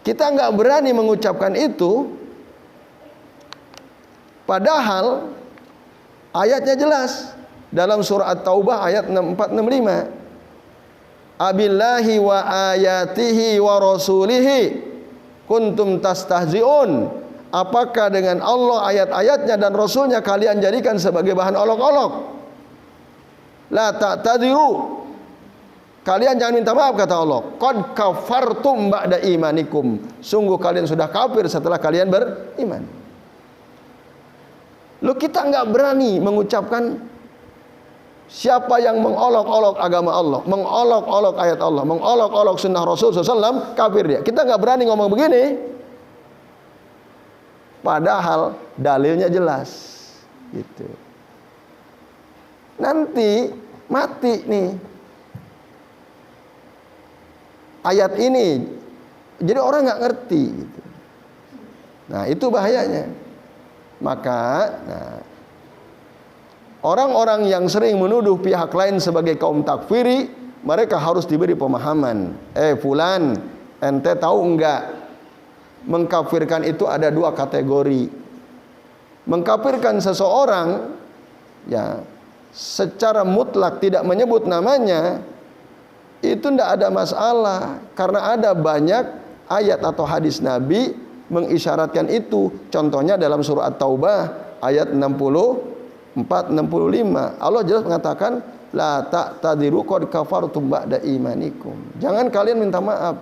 kita nggak berani mengucapkan itu, padahal ayatnya jelas dalam surah At-Taubah ayat 64-65. Abillahi wa ayatihi wa rasulihi kuntum tastahzi'un. Apakah dengan Allah, ayat-ayatnya dan Rasulnya kalian jadikan sebagai bahan olok-olok? La ta'tadiru. Kalian jangan minta maaf kata Allah. Qad kafartum ba'da imanikum. Sungguh kalian sudah kafir setelah kalian beriman. Lu kita nggak berani mengucapkan siapa yang mengolok-olok agama Allah, mengolok-olok ayat Allah, mengolok-olok sunnah Rasul SAW, kafir dia. Kita nggak berani ngomong begini. Padahal dalilnya jelas, gitu. Nanti mati nih ayat ini, jadi orang nggak ngerti. Gitu. Nah, itu bahayanya. Maka orang-orang yang sering menuduh pihak lain sebagai kaum takfiri, mereka harus diberi pemahaman. Fulan, ente tahu enggak? Mengkafirkan itu ada 2 kategori. Mengkafirkan seseorang ya secara mutlak tidak menyebut namanya, itu tidak ada masalah, karena ada banyak ayat atau hadis Nabi mengisyaratkan itu. Contohnya dalam surah At-Taubah ayat 64-65. Allah jelas mengatakan, la ta'tadiru qad kafartum ba'da imanikum. Jangan kalian minta maaf,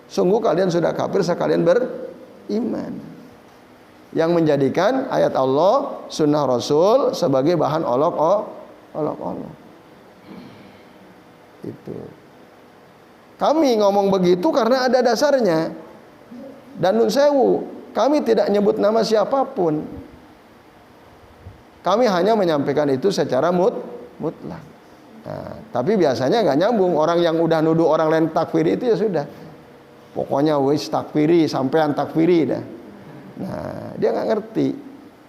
sungguh kalian sudah kafir sekalian beriman. Yang menjadikan ayat Allah, sunnah Rasul sebagai bahan olok-olok. Itu. Kami ngomong begitu karena ada dasarnya. Dan nun sewu, kami tidak nyebut nama siapapun. Kami hanya menyampaikan itu secara mutlak. Nah, tapi biasanya nggak nyambung. Orang yang udah nuduh orang lain takfiri itu ya sudah. Pokoknya wis takfiri, sampean takfiri dah. Nah, dia nggak ngerti.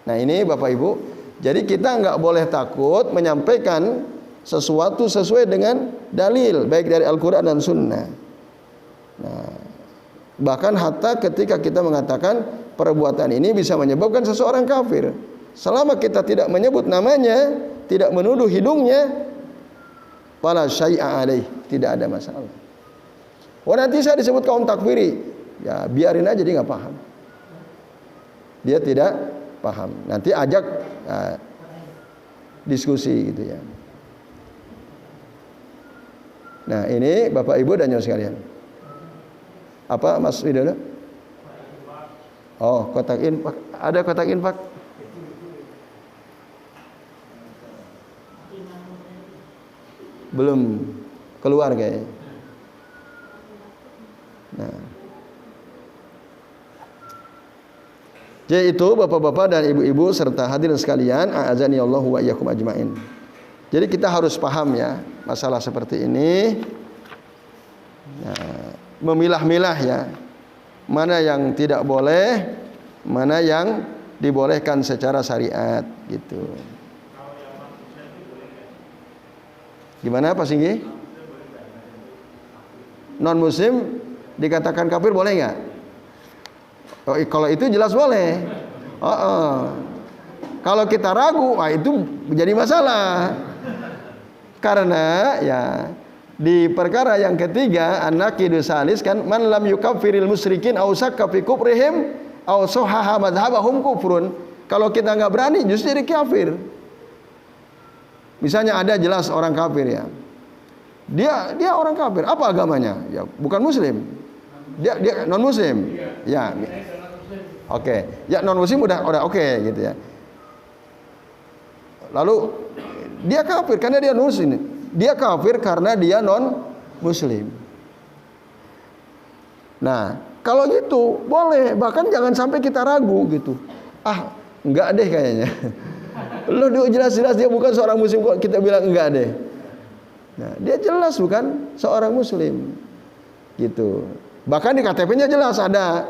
Nah, ini Bapak Ibu. Jadi kita nggak boleh takut menyampaikan sesuatu sesuai dengan dalil, baik dari Al-Quran dan Sunnah. Nah, bahkan hatta ketika kita mengatakan perbuatan ini bisa menyebabkan seseorang kafir, selama kita tidak menyebut namanya, tidak menuduh hidungnya, wala syai'a alaih, tidak ada masalah. Wah, nanti saya disebut kaum takfiri, ya biarin aja, dia nggak paham. Dia tidak paham. Nanti ajak diskusi gitu ya. Nah, ini Bapak Ibu dan Nyonya sekalian. Apa Mas Widodo? Oh, kotak infak. Ada kotak infak? Belum keluar kayaknya. Nah. Jadi itu Bapak-bapak dan Ibu-ibu serta hadirin sekalian, a'azani Allahu wa iyyakum ajmain. Jadi kita harus paham ya masalah seperti ini. Nah, memilah-milah ya, mana yang tidak boleh, mana yang dibolehkan secara syariat gitu. Gimana Pak Singgi? Non muslim dikatakan kafir boleh nggak? Oh, kalau itu jelas boleh. Kalau kita ragu, itu menjadi masalah. Karena ya di perkara yang ketiga, an-naqidu salis kan, man lam yukaffiril musyrikin aw sakka fi kufrihim aw sahaha madhhabahum kufrun. Kalau kita nggak berani, justru jadi kafir. Misalnya ada jelas orang kafir ya. Dia orang kafir. Apa agamanya? Ya bukan muslim. Dia non muslim. Ya. Oke. Ya non muslim udah oke gitu ya. Lalu dia kafir karena dia non muslim. Dia kafir karena dia non muslim. Nah, kalau gitu boleh, bahkan jangan sampai kita ragu gitu. Enggak deh kayaknya. Loh, jelas-jelas dia bukan seorang muslim kok kita bilang enggak deh. Nah, dia jelas bukan seorang muslim. Gitu. Bahkan di KTP-nya jelas ada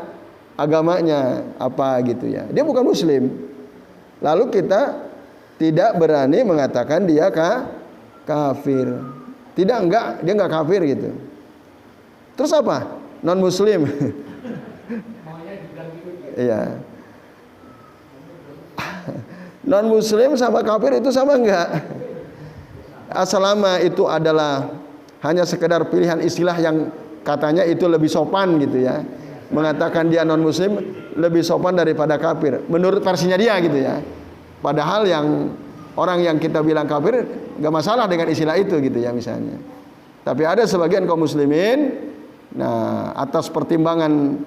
agamanya apa gitu ya. Dia bukan muslim. Lalu kita tidak berani mengatakan dia kafir. Dia enggak kafir gitu. Terus apa? Non muslim. Iya. Non muslim sama kafir itu sama enggak? Selama itu adalah hanya sekedar pilihan istilah yang katanya itu lebih sopan gitu ya. Mengatakan dia non muslim lebih sopan daripada kafir menurut versinya dia gitu ya. Padahal yang orang yang kita bilang kafir enggak masalah dengan istilah itu gitu ya misalnya. Tapi ada sebagian kaum muslimin, nah atas pertimbangan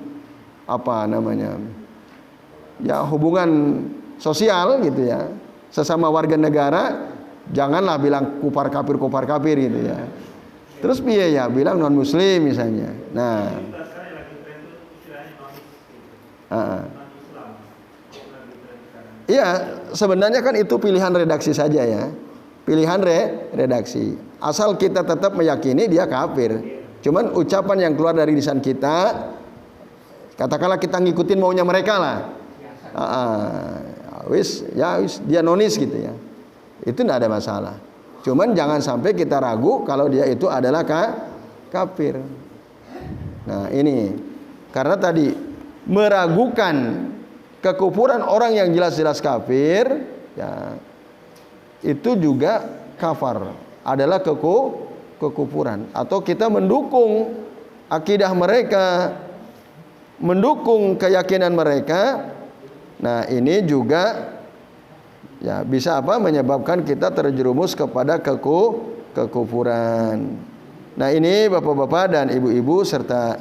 ya hubungan sosial gitu ya, sesama warga negara, janganlah bilang kufar kafir gitu ya. Terus piye ya bilang non muslim misalnya. Nah, iya sebenarnya kan itu pilihan redaksi saja ya, pilihan redaksi. Asal kita tetap meyakini dia kafir. Cuman ucapan yang keluar dari lisan kita Katakanlah kita ngikutin maunya mereka lah. Wis dia nonis gitu ya. Itu tidak ada masalah. Cuman jangan sampai kita ragu kalau dia itu adalah kafir. Nah, ini karena tadi meragukan kekufuran orang yang jelas-jelas kafir, ya, itu juga kafar, adalah kekufuran. Atau kita mendukung akidah mereka, mendukung keyakinan mereka. Nah, ini juga ya bisa menyebabkan kita terjerumus kepada kekufuran. Nah, ini bapak-bapak dan ibu-ibu serta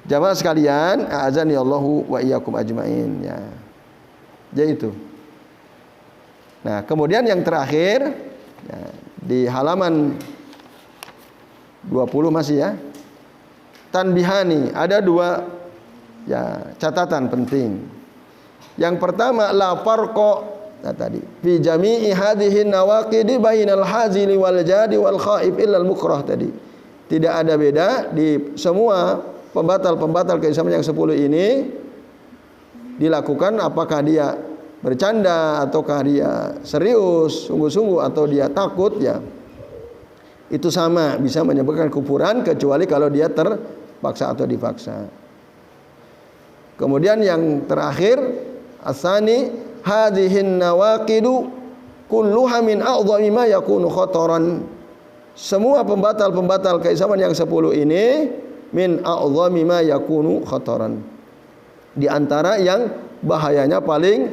jamaah sekalian, a'azani Allahu wa iyyakum ajmain ya. Jadi itu. Nah, kemudian yang terakhir ya, di halaman 20 masih ya. Tanbihani, ada dua ya catatan penting. Yang pertama, la farqa tadi fi jami'i hadhihi nawaqidi bainal hazili wal jadi wal khaif illa al mukrah tadi. Tidak ada beda di semua pembatal-pembatal keislaman yang 10 ini dilakukan apakah dia bercanda ataukah dia serius, sungguh-sungguh atau dia takut ya. Itu sama bisa menyebabkan kufuran kecuali kalau dia terpaksa atau dipaksa. Kemudian yang terakhir asani hadhihin nawaqidu kulluha min a'dhami ma yakunu khataran. Semua pembatal-pembatal keislaman yang 10 ini min a'dhami ma yakunu khataran. Di antara yang bahayanya paling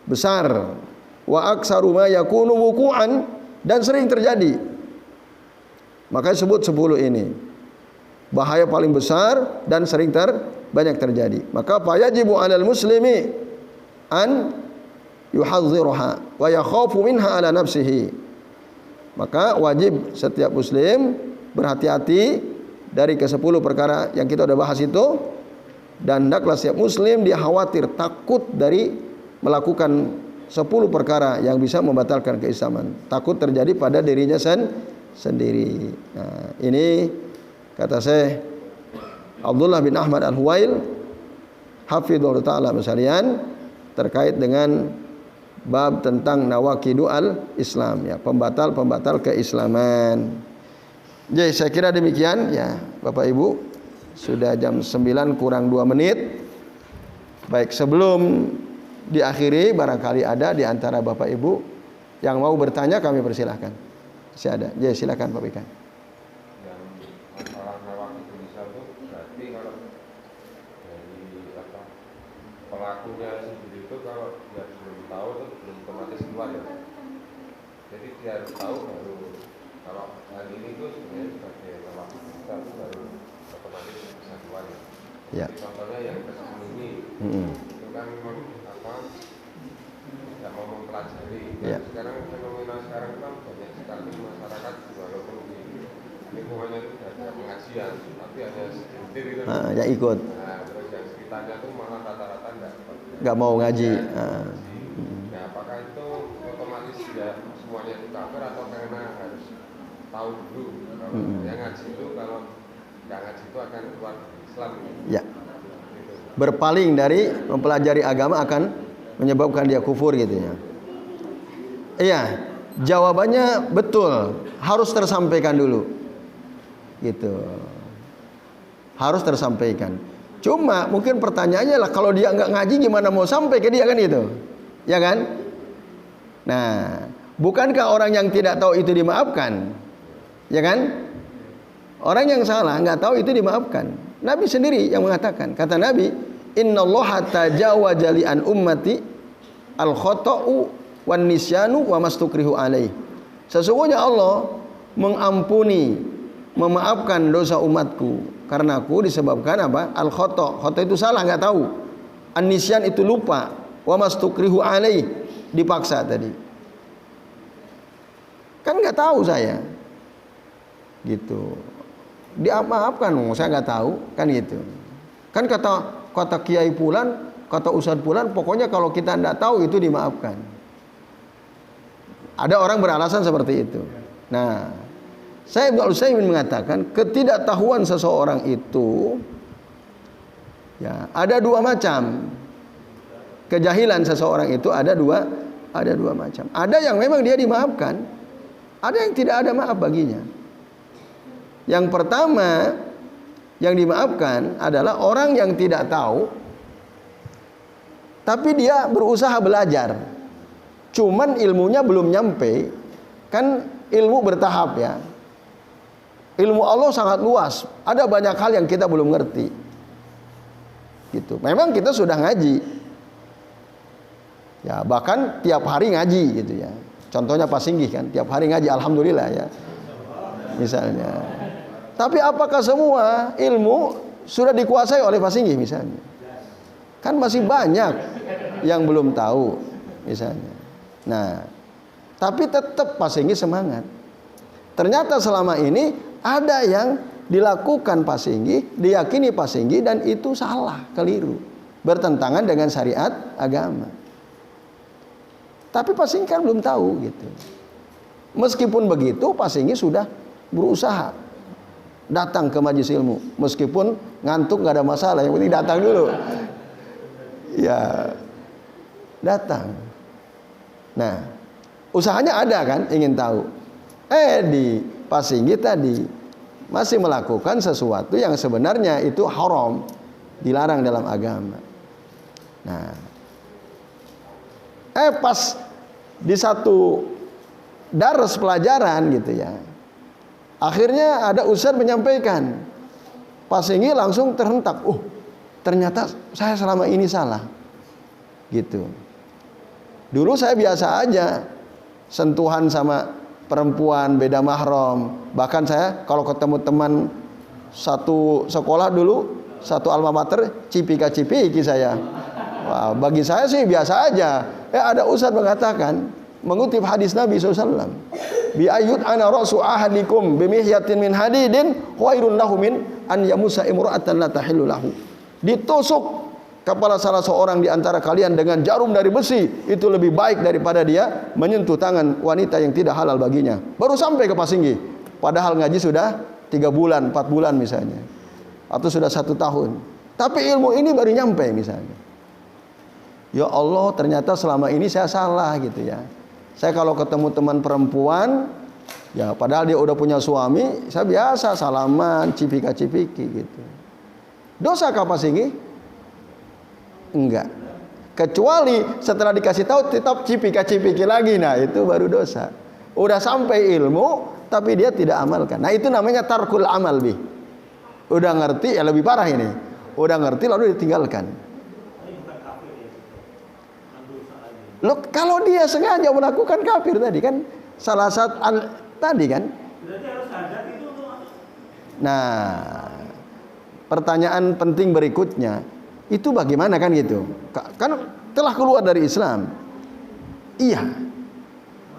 besar. Wa aktsaru ma yakunu wuqu'an, dan sering terjadi. Makanya sebut 10 ini. Bahaya paling besar dan sering banyak terjadi. Maka fayajibu 'alal muslimi an yuhadhdhiraha wa yakhafu minha 'ala nafsihi. Maka wajib setiap muslim berhati-hati dari ke-10 perkara yang kita sudah bahas itu, dan hendaklah setiap muslim dia khawatir, takut dari melakukan 10 perkara yang bisa membatalkan keislaman. Takut terjadi pada dirinya sendiri. Nah, ini kata Syekh Abdullah bin Ahmad Al-Huwail hafidhullah ta'ala sekalian, terkait dengan bab tentang nawaqidu al-Islam ya, pembatal-pembatal keislaman. Jadi saya kira demikian ya Bapak Ibu. Sudah jam 9 kurang 2 menit. Baik, sebelum diakhiri barangkali ada di antara Bapak Ibu yang mau bertanya, kami persilahkan. Masih ada. Jadi silakan Pak Bika. Yang masalah nawaqidu Islam itu berarti kalau dari pelakunya sendiri itu kalau dia belum tahu itu belum otomatis keluar ya. Jadi dia harus tahu baru kalau hal ini itu sebenarnya sebagai nawaqidu Islam itu baru otomatis bisa keluar ya. Ya. Jadi contohnya yang ke-10 ini itu kan tidak mau mempelajari. Ya. Sekarang fenomena sekarang kan banyak sekali masyarakat walaupun di lingkungannya itu tidak ada pengajian, tapi hanya segelintir gitu. Ya ikut. Nah, terus yang sekitarnya tuh malah rata-rata nggak mau ngaji. Nah, apakah itu otomatis ya semuanya itu kafir atau karena harus tahu dulu kalau yang ngaji itu kalau nggak ngaji itu akan keluar dari Islam? Ya. Berpaling dari mempelajari agama akan menyebabkan dia kufur gitu ya. Iya, jawabannya betul, harus tersampaikan dulu. Gitu. Harus tersampaikan. Cuma mungkin pertanyaannya lah, kalau dia nggak ngaji gimana mau sampai ke dia kan itu? Ya kan? Nah, bukankah orang yang tidak tahu itu dimaafkan? Ya kan? Orang yang salah nggak tahu itu dimaafkan. Nabi sendiri yang mengatakan, kata Nabi, innallaha tajawaza li an ummati al-khata'u wan nisyanu wa mastukrihu alaih. Sesungguhnya Allah mengampuni, memaafkan dosa umatku karena aku disebabkan apa? Al-khata'. Khata' itu salah, nggak tahu. An-nisyan itu lupa. Wa mastukrihu alaih, dipaksa tadi. Kan nggak tahu saya. Gitu. Dimaafkan, saya nggak tahu, kan gitu. Kan kata Kiai Pulan, kata Ustadz Pulan, pokoknya kalau kita tidak tahu itu dimaafkan. Ada orang beralasan seperti itu. Nah, saya ingin mengatakan ketidaktahuan seseorang itu Ya, ada dua macam. Kejahilan seseorang itu ada dua macam. Ada yang memang dia dimaafkan, ada yang tidak ada maaf baginya. Yang pertama yang dimaafkan adalah orang yang tidak tahu, tapi dia berusaha belajar. Cuman ilmunya belum nyampe. Kan ilmu bertahap ya. Ilmu Allah sangat luas. Ada banyak hal yang kita belum ngerti. Gitu. Memang kita sudah ngaji. Ya, bahkan tiap hari ngaji gitu ya. Contohnya Pak Singgih kan, tiap hari ngaji, alhamdulillah ya. Misalnya. Tapi apakah semua ilmu sudah dikuasai oleh Pak Singgih misalnya? Kan masih banyak yang belum tahu misalnya. Nah, tapi tetap Pak Singgih semangat. Ternyata selama ini ada yang dilakukan Pak Singgih, diyakini Pak Singgih, dan itu salah, keliru, bertentangan dengan syariat agama. Tapi Pak Singgih kan belum tahu gitu. Meskipun begitu, Pak Singgih sudah berusaha datang ke majelis ilmu, meskipun ngantuk nggak ada masalah, yang penting datang dulu. Ya, datang. Nah, usahanya ada kan, ingin tahu. Di Pak Singgih tadi masih melakukan sesuatu yang sebenarnya itu haram, dilarang dalam agama. Nah, pas di satu daras pelajaran gitu ya, akhirnya ada ustadz menyampaikan, Pak Singgih langsung terhentak, ternyata saya selama ini salah gitu. Dulu saya biasa aja sentuhan sama perempuan beda mahram. Bahkan saya kalau ketemu teman satu sekolah dulu, satu alma mater, cipika-cipiki saya. Wah, bagi saya sih biasa aja. Ada ustadz mengatakan, mengutip hadis Nabi SAW, bi ayyud ana ra'su ahadikum bimihyatin min hadidin khairun lahu min an yamusa imra'atan la tahillu lahu. Ditusuk kepala salah seorang di antara kalian dengan jarum dari besi, itu lebih baik daripada dia menyentuh tangan wanita yang tidak halal baginya. Baru sampai ke Pak Singgih, padahal ngaji sudah 3 bulan, 4 bulan misalnya, atau sudah 1 tahun. Tapi ilmu ini baru nyampe misalnya. Ya Allah, ternyata selama ini saya salah gitu ya. Saya kalau ketemu teman perempuan, ya padahal dia udah punya suami, saya biasa salaman, cipika-cipiki gitu. Dosa kah Pak Singgih? Enggak. Kecuali setelah dikasih tahu tetap cipika-cipiki lagi, nah itu baru dosa. Udah sampai ilmu tapi dia tidak amalkan. Nah itu namanya tarkul amal bih. Udah ngerti, ya lebih parah ini. Udah ngerti lalu ditinggalkan. Loh, kalau dia sengaja melakukan kafir tadi kan, salah satu tadi kan. Nah, pertanyaan penting berikutnya, itu bagaimana kan gitu? Kan telah keluar dari Islam. Iya.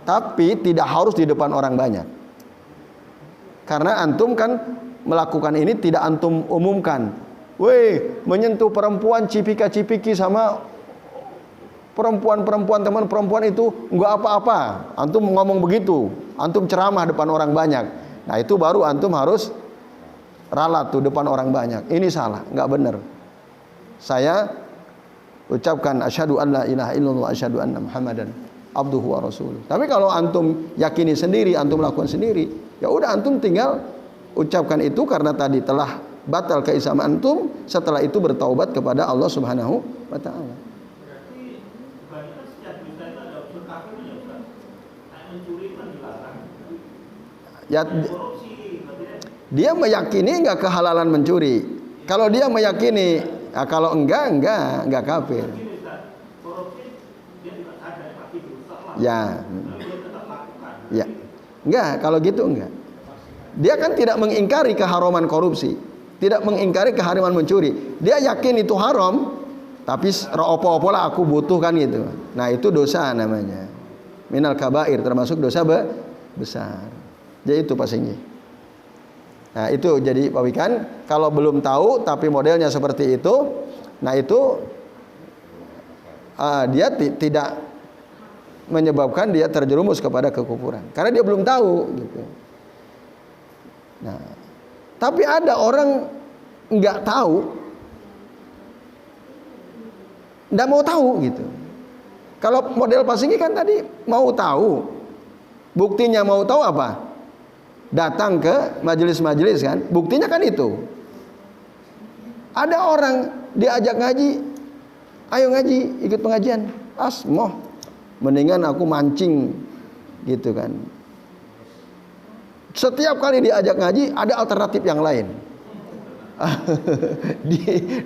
Tapi tidak harus di depan orang banyak. Karena antum kan melakukan ini tidak antum umumkan. Weh, menyentuh perempuan cipika-cipiki sama perempuan-perempuan, teman perempuan itu enggak apa-apa. Antum ngomong begitu, antum ceramah depan orang banyak. Nah, itu baru antum harus ralat tuh depan orang banyak. Ini salah, enggak benar. Saya ucapkan asyhadu an la ilaha illallah wa asyhadu anna muhammadan abduhu wa rasuluh. Tapi kalau antum yakini sendiri, antum lakukan sendiri, ya udah antum tinggal ucapkan itu karena tadi telah batal keislaman antum, setelah itu bertaubat kepada Allah Subhanahu wa taala. Ya, dia meyakini enggak kehalalan mencuri. Kalau dia meyakini, kalau enggak kafir. Ya, ya, enggak. Kalau gitu enggak. Dia kan tidak mengingkari keharaman korupsi, tidak mengingkari keharaman mencuri. Dia yakin itu haram, tapi opo-opo lah aku butuh kan gitu. Nah itu dosa namanya. Minal kabair, termasuk dosa besar. Jadi itu Pak Singgih. Nah itu jadi Pak Wikan, kalau belum tahu tapi modelnya seperti itu, nah itu dia tidak menyebabkan dia terjerumus kepada kekufuran, karena dia belum tahu gitu. Nah, tapi ada orang nggak tahu, nggak mau tahu gitu. Kalau model Pak Singgi kan tadi mau tahu, buktinya mau tahu apa? Datang ke majelis-majelis kan, buktinya kan itu. Ada orang diajak ngaji, ayo ngaji, ikut pengajian, moh, mendingan aku mancing gitu kan. Setiap kali diajak ngaji ada alternatif yang lain.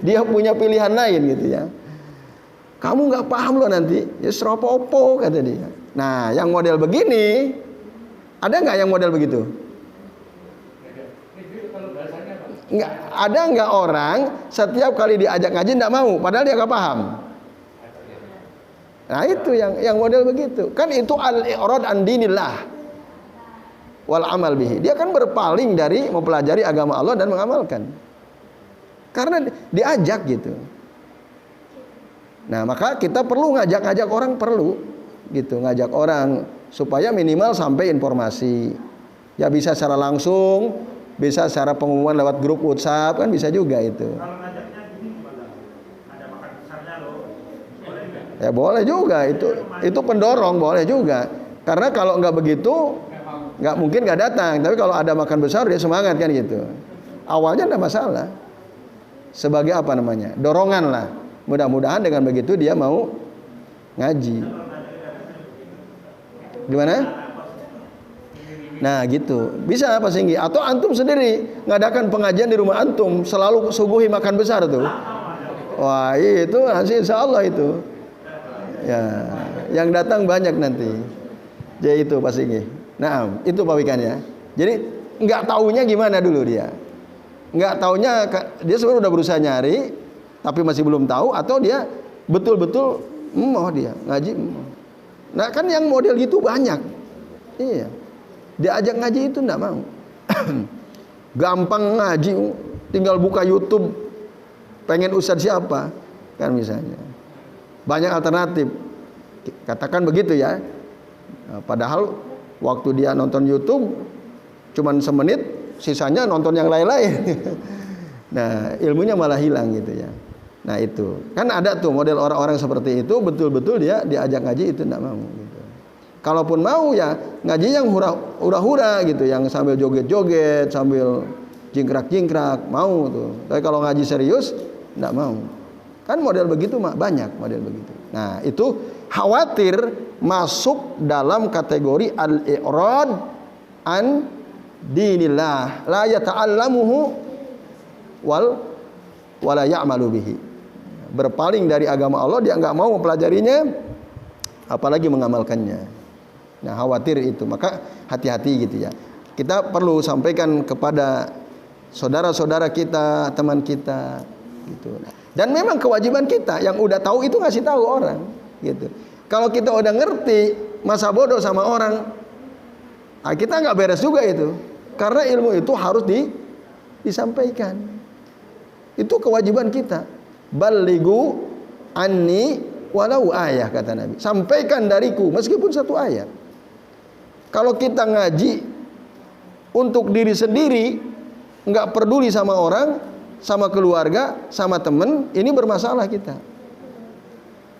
dia punya pilihan lain gitu ya. Kamu nggak paham loh nanti, ya seropo-opo kata dia. Nah, yang model begini, ada nggak yang model begitu? Nggak, ada nggak orang setiap kali diajak ngaji nggak mau, padahal dia nggak paham. Nah itu yang model begitu. Kan itu al-i'rad an dinillah wal amal bihi. Dia kan berpaling dari mempelajari agama Allah dan mengamalkan. Karena diajak gitu. Nah, maka kita perlu ngajak-ngajak orang, perlu gitu, ngajak orang supaya minimal sampai informasi. Ya bisa secara langsung, bisa secara pengumuman lewat grup WhatsApp, kan bisa juga itu. Kalau ngajaknya gini gimana? Ada makan besarnya loh. Boleh nggak? Ya boleh juga, itu pendorong, boleh juga. Karena kalau nggak begitu, nggak mungkin nggak datang. Tapi kalau ada makan besar dia semangat kan gitu. Awalnya nggak masalah. Sebagai apa namanya? Dorongan lah. Mudah-mudahan dengan begitu dia mau ngaji. Gimana? Nah gitu. Bisa Pak Singgi. Atau antum sendiri ngadakan pengajian di rumah antum, selalu suguhi makan besar tuh. Wah itu insya Allah itu. Ya, yang datang banyak nanti. Jadi itu Pak Singgi. Nah itu Pak Wikan ya. Jadi nggak taunya gimana dulu dia. Nggak taunya dia sebenarnya udah berusaha nyari, tapi masih belum tahu, atau dia betul-betul mau dia ngaji. Nah kan yang model gitu banyak. Iya. Diajak ngaji itu enggak mau. Gampang ngaji, tinggal buka YouTube, pengen ustadz siapa kan misalnya. Banyak alternatif. Katakan begitu ya. Nah, padahal waktu dia nonton YouTube cuman semenit, sisanya nonton yang lain-lain. Nah, ilmunya malah hilang gitu ya. Nah, itu. Kan ada tuh model orang-orang seperti itu, betul-betul dia diajak ngaji itu enggak mau gitu. Kalaupun mau ya ngaji yang hura-hura gitu, yang sambil joget-joget, sambil jingkrak-jingkrak, mau tuh. Tapi kalau ngaji serius enggak mau. Kan model begitu banyak model begitu. Nah, itu khawatir masuk dalam kategori al-i'rad an dinillah, la yata'allamuhu wala ya'malu bihi. Berpaling dari agama Allah, dia enggak mau mempelajarinya, apalagi mengamalkannya. Nah, khawatir itu. Maka hati-hati gitu ya. Kita perlu sampaikan kepada saudara-saudara kita, teman kita gitu. Dan memang kewajiban kita yang udah tahu itu ngasih tahu orang gitu. Kalau kita udah ngerti, masa bodoh sama orang, kita nggak beres juga itu. Karena ilmu itu harus disampaikan. Itu kewajiban kita. Balighu anni walau ayah, kata Nabi. Sampaikan dariku meskipun satu ayat. Kalau kita ngaji untuk diri sendiri, nggak peduli sama orang, sama keluarga, sama temen, ini bermasalah kita.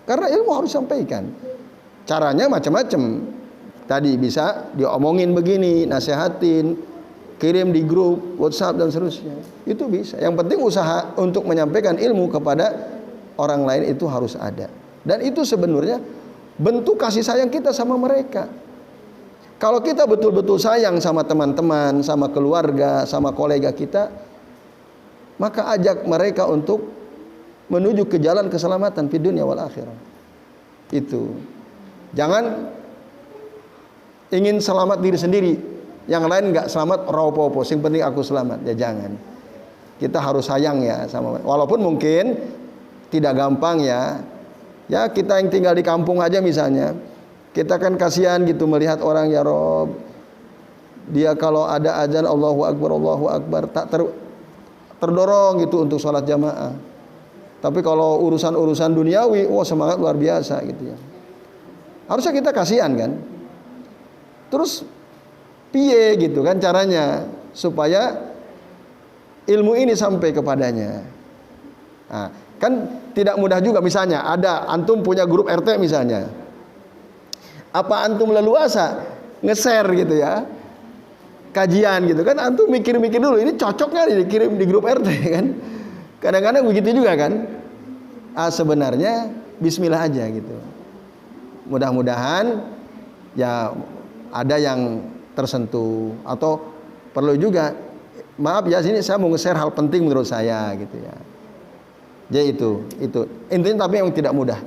Karena ilmu harus sampaikan. Caranya macam-macam. Tadi bisa diomongin begini, nasihatin, kirim di grup WhatsApp dan seterusnya. Itu bisa. Yang penting usaha untuk menyampaikan ilmu kepada orang lain itu harus ada. Dan itu sebenarnya bentuk kasih sayang kita sama mereka. Kalau kita betul-betul sayang sama teman-teman, sama keluarga, sama kolega kita, maka ajak mereka untuk menuju ke jalan keselamatan di dunia wal akhirah. Itu. Jangan ingin selamat diri sendiri, yang lain nggak selamat, rapopo, yang penting aku selamat. Ya jangan. Kita harus sayang ya sama. Walaupun mungkin tidak gampang ya. Ya kita yang tinggal di kampung aja misalnya, kita kan kasihan gitu melihat orang, ya Rob, dia kalau ada azan Allahu Akbar tak terdorong gitu untuk sholat jamaah. Tapi kalau urusan-urusan duniawi, wah semangat luar biasa gitu ya. Harusnya kita kasihan kan. Terus piye gitu kan caranya supaya ilmu ini sampai kepadanya. Nah, Kan tidak mudah juga, misalnya ada antum punya grup RT misalnya. Apa antum leluasa nge-share gitu ya, kajian gitu kan, antum mikir-mikir dulu ini cocok nggak dikirim di grup RT kan. Kadang-kadang begitu juga kan. Sebenarnya bismillah aja gitu. Mudah-mudahan ya ada yang tersentuh, atau perlu juga, maaf ya sini saya mau nge-share hal penting menurut saya gitu ya. Jadi itu intinya, tapi yang tidak mudah.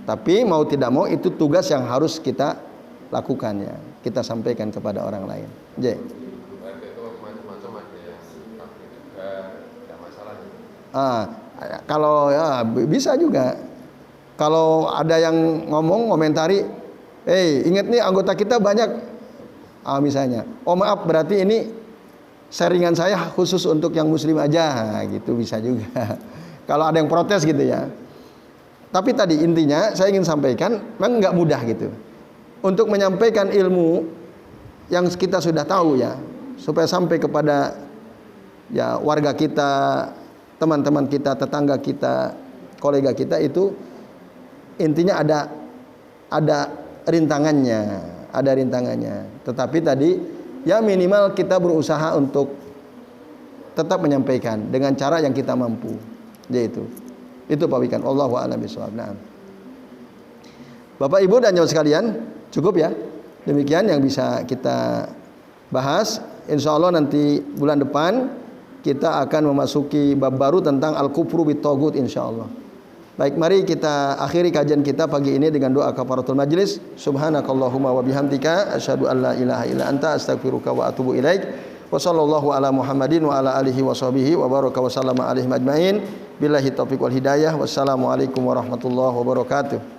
Tapi mau tidak mau itu tugas yang harus kita lakukan ya. Kita sampaikan kepada orang lain. Jadi itu macam-macam, ada yang kafir juga, tidak masalah. Kalau ya bisa juga. Kalau ada yang ngomentari, ingat nih anggota kita banyak, misalnya, maaf berarti ini sharingan saya khusus untuk yang muslim aja, gitu bisa juga. Kalau ada yang protes gitu ya. Tapi tadi intinya saya ingin sampaikan, memang nggak mudah gitu untuk menyampaikan ilmu yang kita sudah tahu ya, supaya sampai kepada ya warga kita, teman-teman kita, tetangga kita, kolega kita, itu intinya ada rintangannya. Tetapi tadi ya minimal kita berusaha untuk tetap menyampaikan dengan cara yang kita mampu. Yaitu itu Pak Wikan. Allahu a'lam bishawab. Nah, Bapak Ibu dan jamaah sekalian, cukup ya. Demikian yang bisa kita bahas. Insya Allah nanti bulan depan kita akan memasuki bab baru tentang al-kufru bit-taghut insya Allah. Baik, mari kita akhiri kajian kita pagi ini dengan doa kafaratul majlis. Subhanakallahumma wa bihamdika asyhadu an la ilaha illa anta astaghfiruka wa atubu ilaik. Wa sallallahu ala Muhammadin wa ala alihi wa sahbihi wa baraka wa sallama alaihi ajmain. Billahi taufiq wal hidayah. Wassalamualaikum warahmatullahi wabarakatuh.